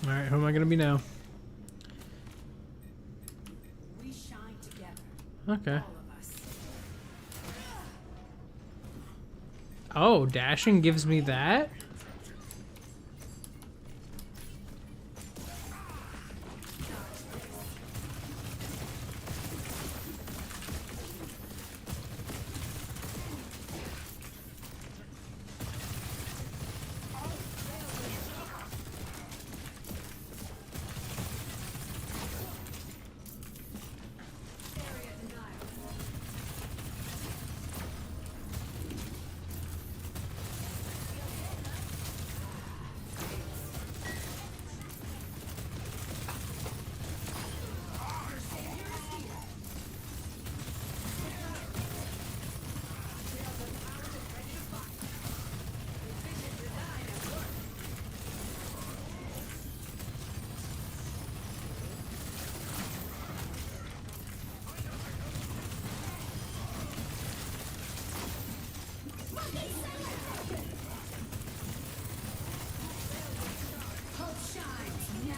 Alright, who am I gonna be now? We shine together. Okay. All of us. Oh, dashing gives me that? Hope shines now.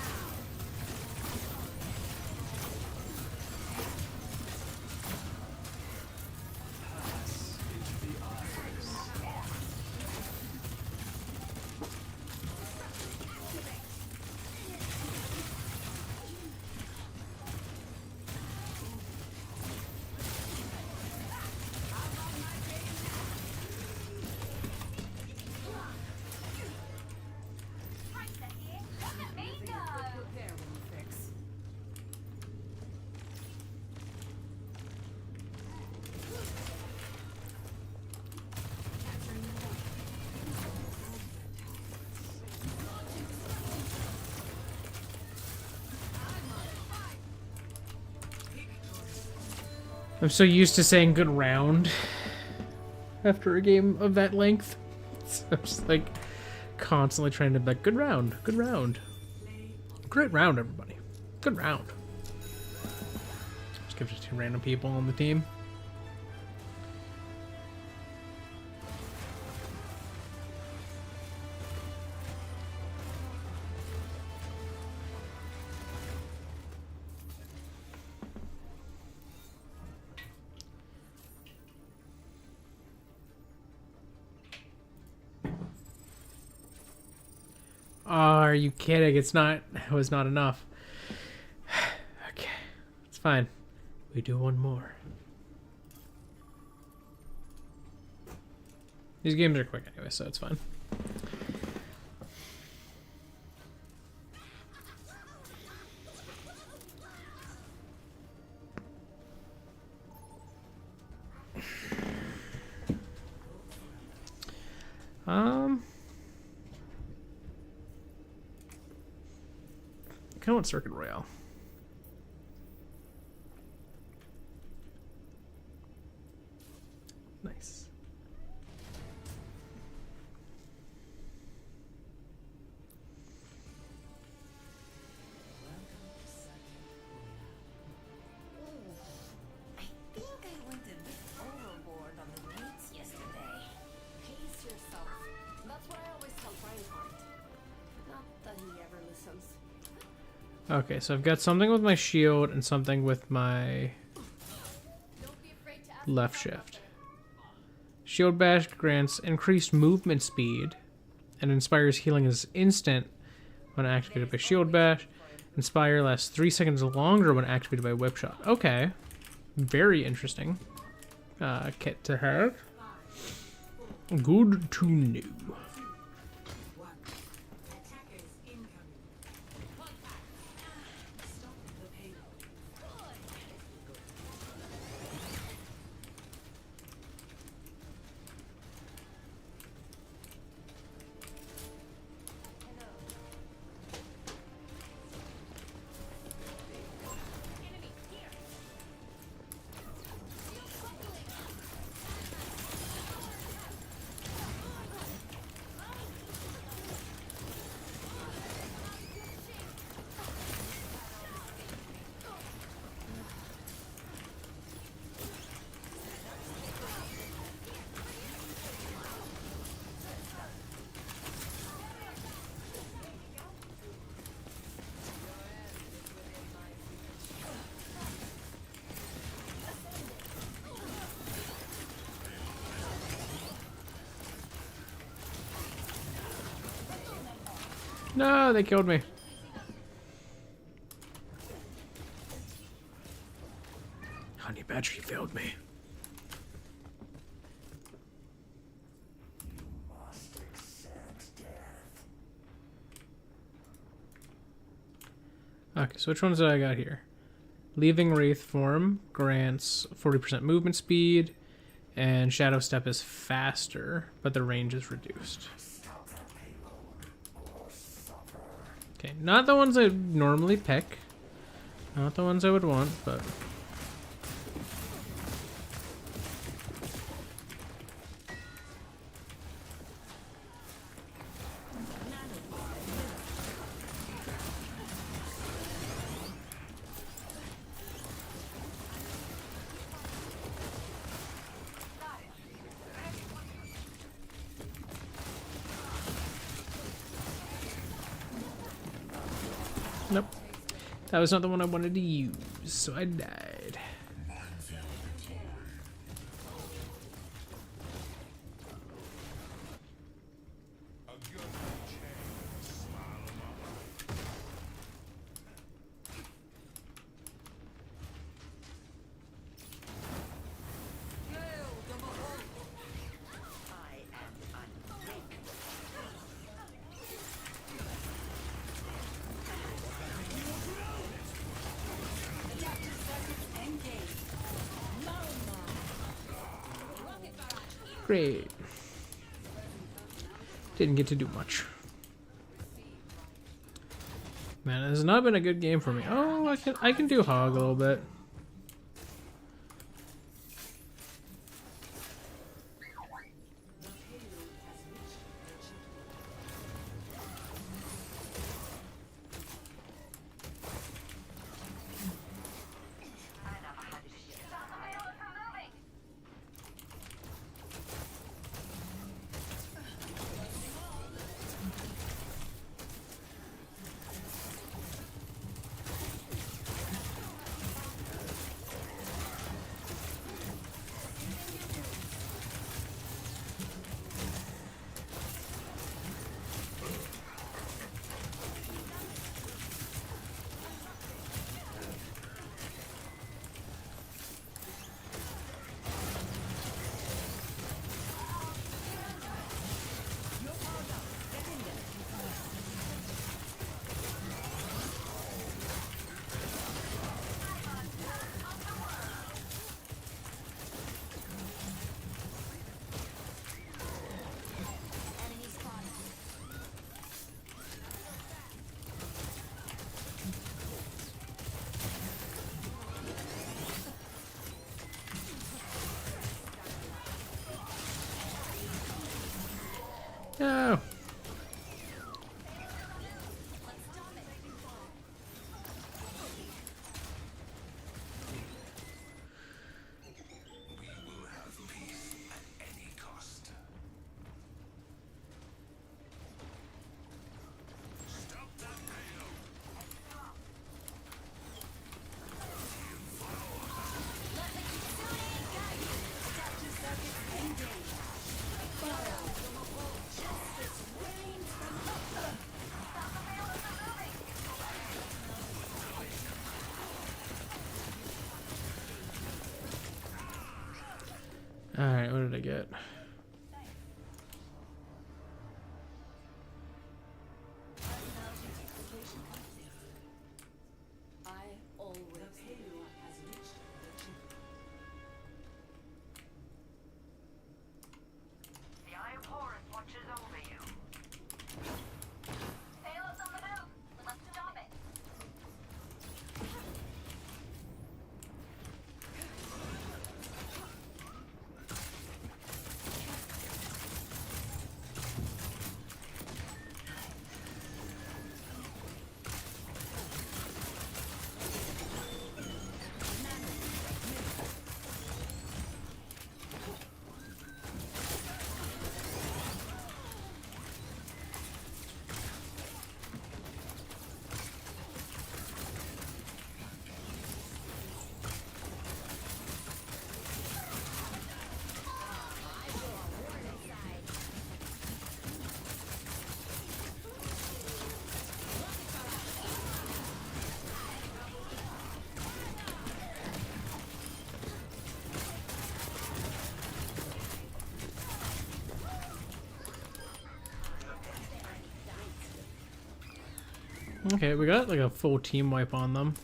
Prepare when you fix. I'm so used to saying good round after a game of that length. So I'm just like constantly trying to be like, good round, good round. Great round, everybody. Good round. Just give it to 2 random people on the team. Oh, are you kidding? It was not enough. Okay, it's fine. We do one more. These games are quick anyway, so it's fine. I kind of want Circuit Royale. Nice. I think I went a bit overboard on the weights yesterday. Pace yourself. That's what I always tell Reinhardt. Not that he ever listens. Okay, so I've got something with my shield and something with my Don't be afraid to ask. left shift. Shield Bash grants increased movement speed and inspires healing as instant when activated by Shield Bash. Inspire lasts 3 seconds longer when activated by Whip Shot. Okay. Very interesting kit to have. Good to know. No, they killed me. Honey Badger failed me. Okay, so which ones did I got here? Leaving Wraith form grants 40% movement speed, and Shadow Step is faster, but the range is reduced. Okay, not the ones I normally pick. Not the ones I would want, but... Nope. That was not the one I wanted to use, so I died. Great. Didn't get to do much. Man, this has not been a good game for me. Oh, I can do Hog a little bit. No. We will have peace at any cost. Stop that payload! Alright, what did I get? I always knew has reached the chip. The Eye of Horus watches over you. Payload's on the move. Let's stop it. Okay, we got like a full team wipe on them.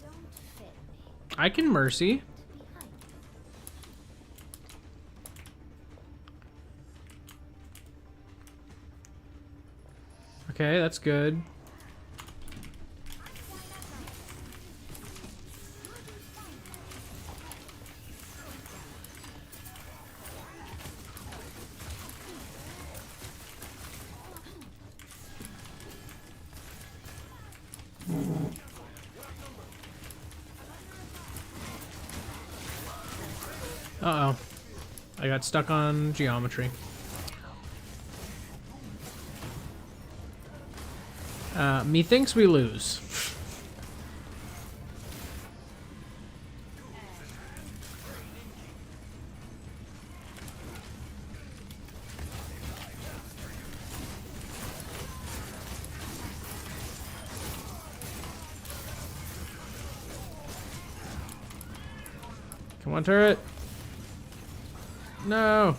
Don't fit me. I can mercy. Behind. Okay, that's good. Uh-oh. I got stuck on geometry. Methinks we lose. Come on, turret. No.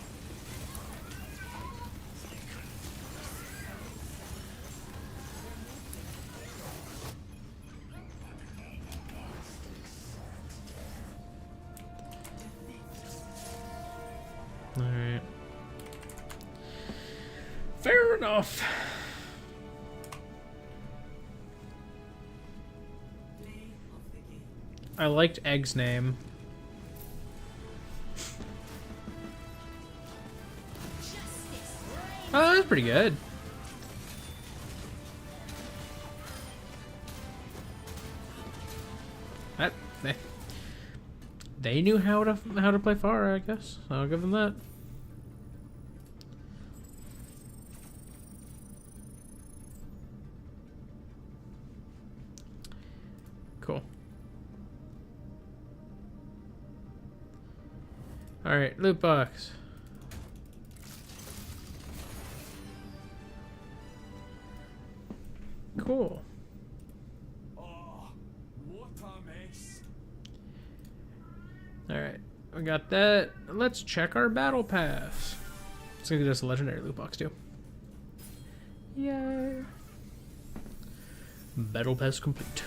All right. Fair enough. I liked Egg's name. Oh, that's pretty good. That they knew how to play Pharah, I guess. I'll give them that. Cool. All right, loot box. Cool. Oh, what a mess. Alright, we got that. Let's check our battle pass. It's gonna get us a legendary loot box too. Yay. Battle pass complete.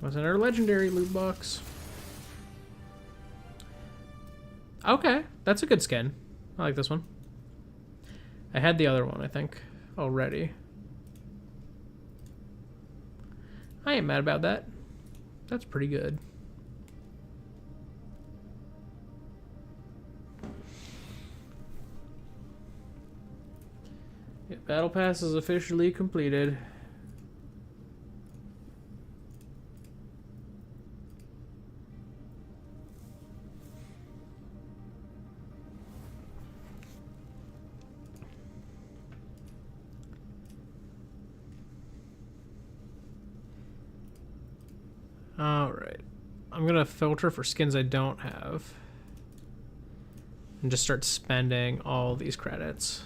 What's in our legendary loot box? Okay, that's a good skin. I like this one. I had the other one, I think. already. I ain't mad about that. That's pretty good. Yeah, Battle Pass is officially completed. Alright. I'm gonna filter for skins I don't have. And just start spending all these credits.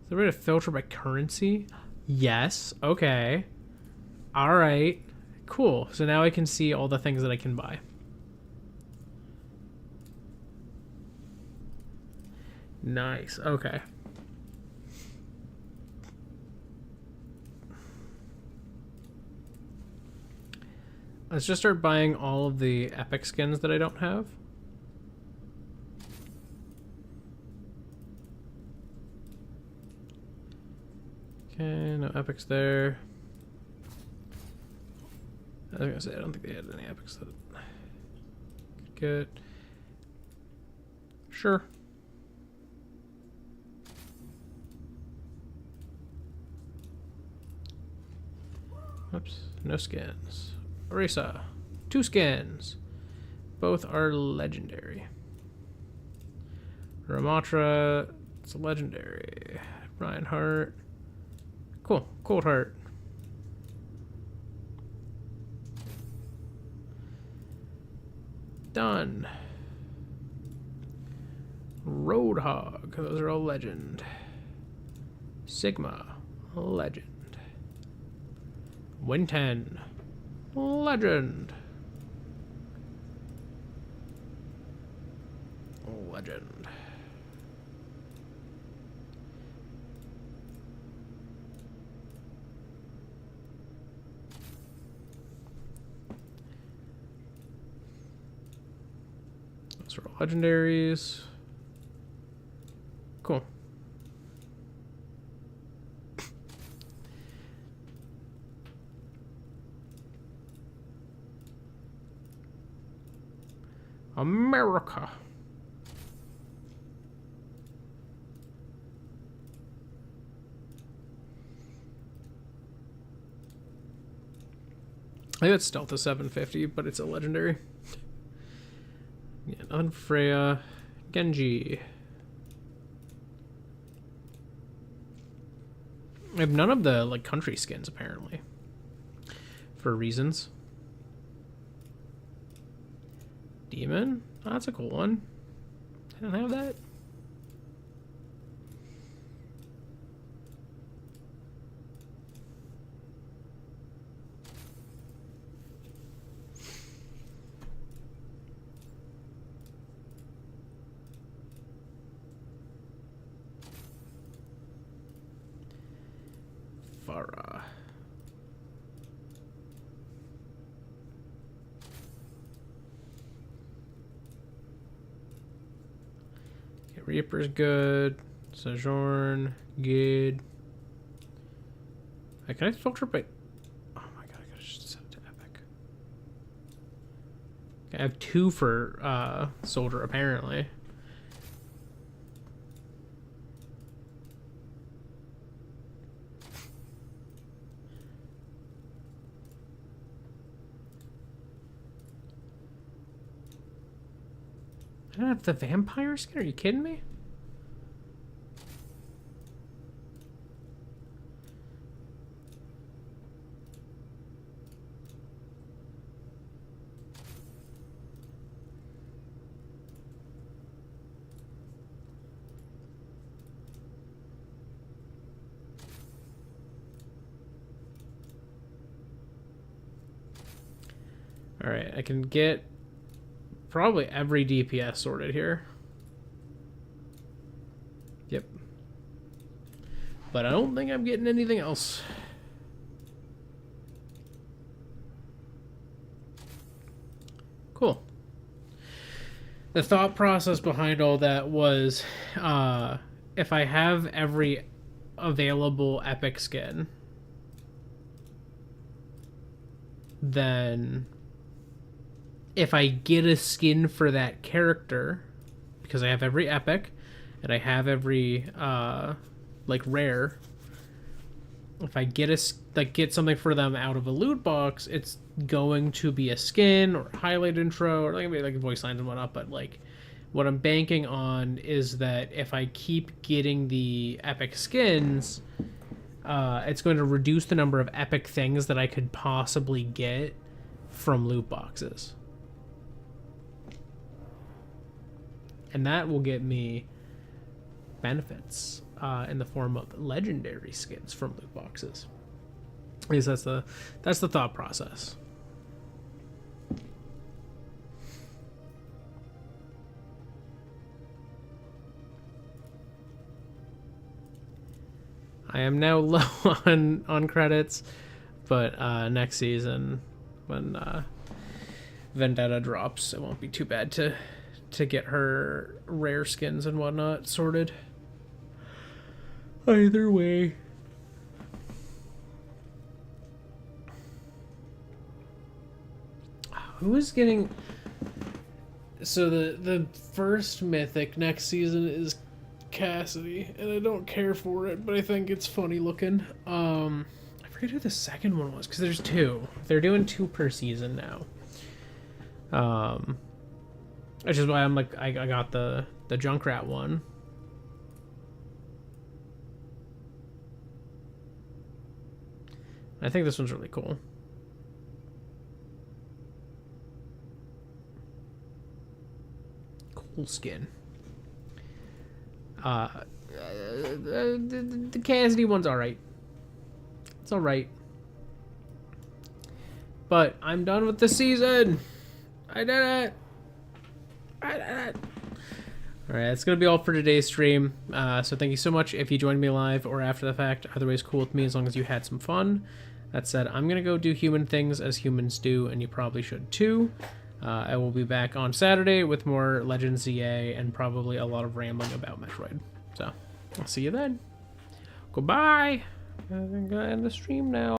Is there a way to filter by currency? Yes. Okay. Alright. Cool. So now I can see all the things that I can buy. Nice. Okay. Let's just start buying all of the epic skins that I don't have. Okay, no epics there. I was gonna say, I don't think they had any epics that could get. Sure. Oops, no skins. Orisa, 2 skins. Both are legendary. Ramatra, it's a legendary. Brian Hart. Cool. Cold Heart. Done. Roadhog. Those are all legend. Sigma. Legend. Winten. Legend. Legend. Those are all legendaries. Cool. America. I think it's Stealth of 750, but it's a legendary. Yeah, nothing for Freya. Genji. I have none of the like country skins apparently. For reasons. Demon? Oh, that's a cool one. I don't have that. Farah. Okay, Reaper's good. Sojourn, good. Can I filter by... Oh my god, I gotta just set it to epic. Okay, I have 2 for Soldier, apparently. I don't have the vampire skin? Are you kidding me? Alright, I can get probably every DPS sorted here. Yep. But I don't think I'm getting anything else. Cool. the thought process behind all that was, if I have every available epic skin, then if I get a skin for that character, because I have every epic and I have every like rare, if I get get something for them out of a loot box, it's going to be a skin or a highlight intro or like voice lines and whatnot. But like, what I'm banking on is that if I keep getting the epic skins, it's going to reduce the number of epic things that I could possibly get from loot boxes, and that will get me benefits in the form of legendary skins from loot boxes. I guess that's the thought process. I am now low on credits, but next season when Vendetta drops, it won't be too bad to get her rare skins and whatnot sorted. Either way. Who is getting... So the first mythic next season is Cassidy, and I don't care for it, but I think it's funny looking. I forget who the second one was, because there's two. They're doing 2 per season now. Which is why I'm like, I got the Junkrat one. I think this one's really cool. Cool skin. The Cassidy one's alright. It's alright. But I'm done with the season. I did it. Alright, that's going to be all for today's stream. So thank you so much if you joined me live or after the fact. Either way is cool with me as long as you had some fun. That said, I'm going to go do human things as humans do, and you probably should too. I will be back on Saturday with more Legends ZA and probably a lot of rambling about Metroid. So, I'll see you then. Goodbye. I'm going to end the stream now.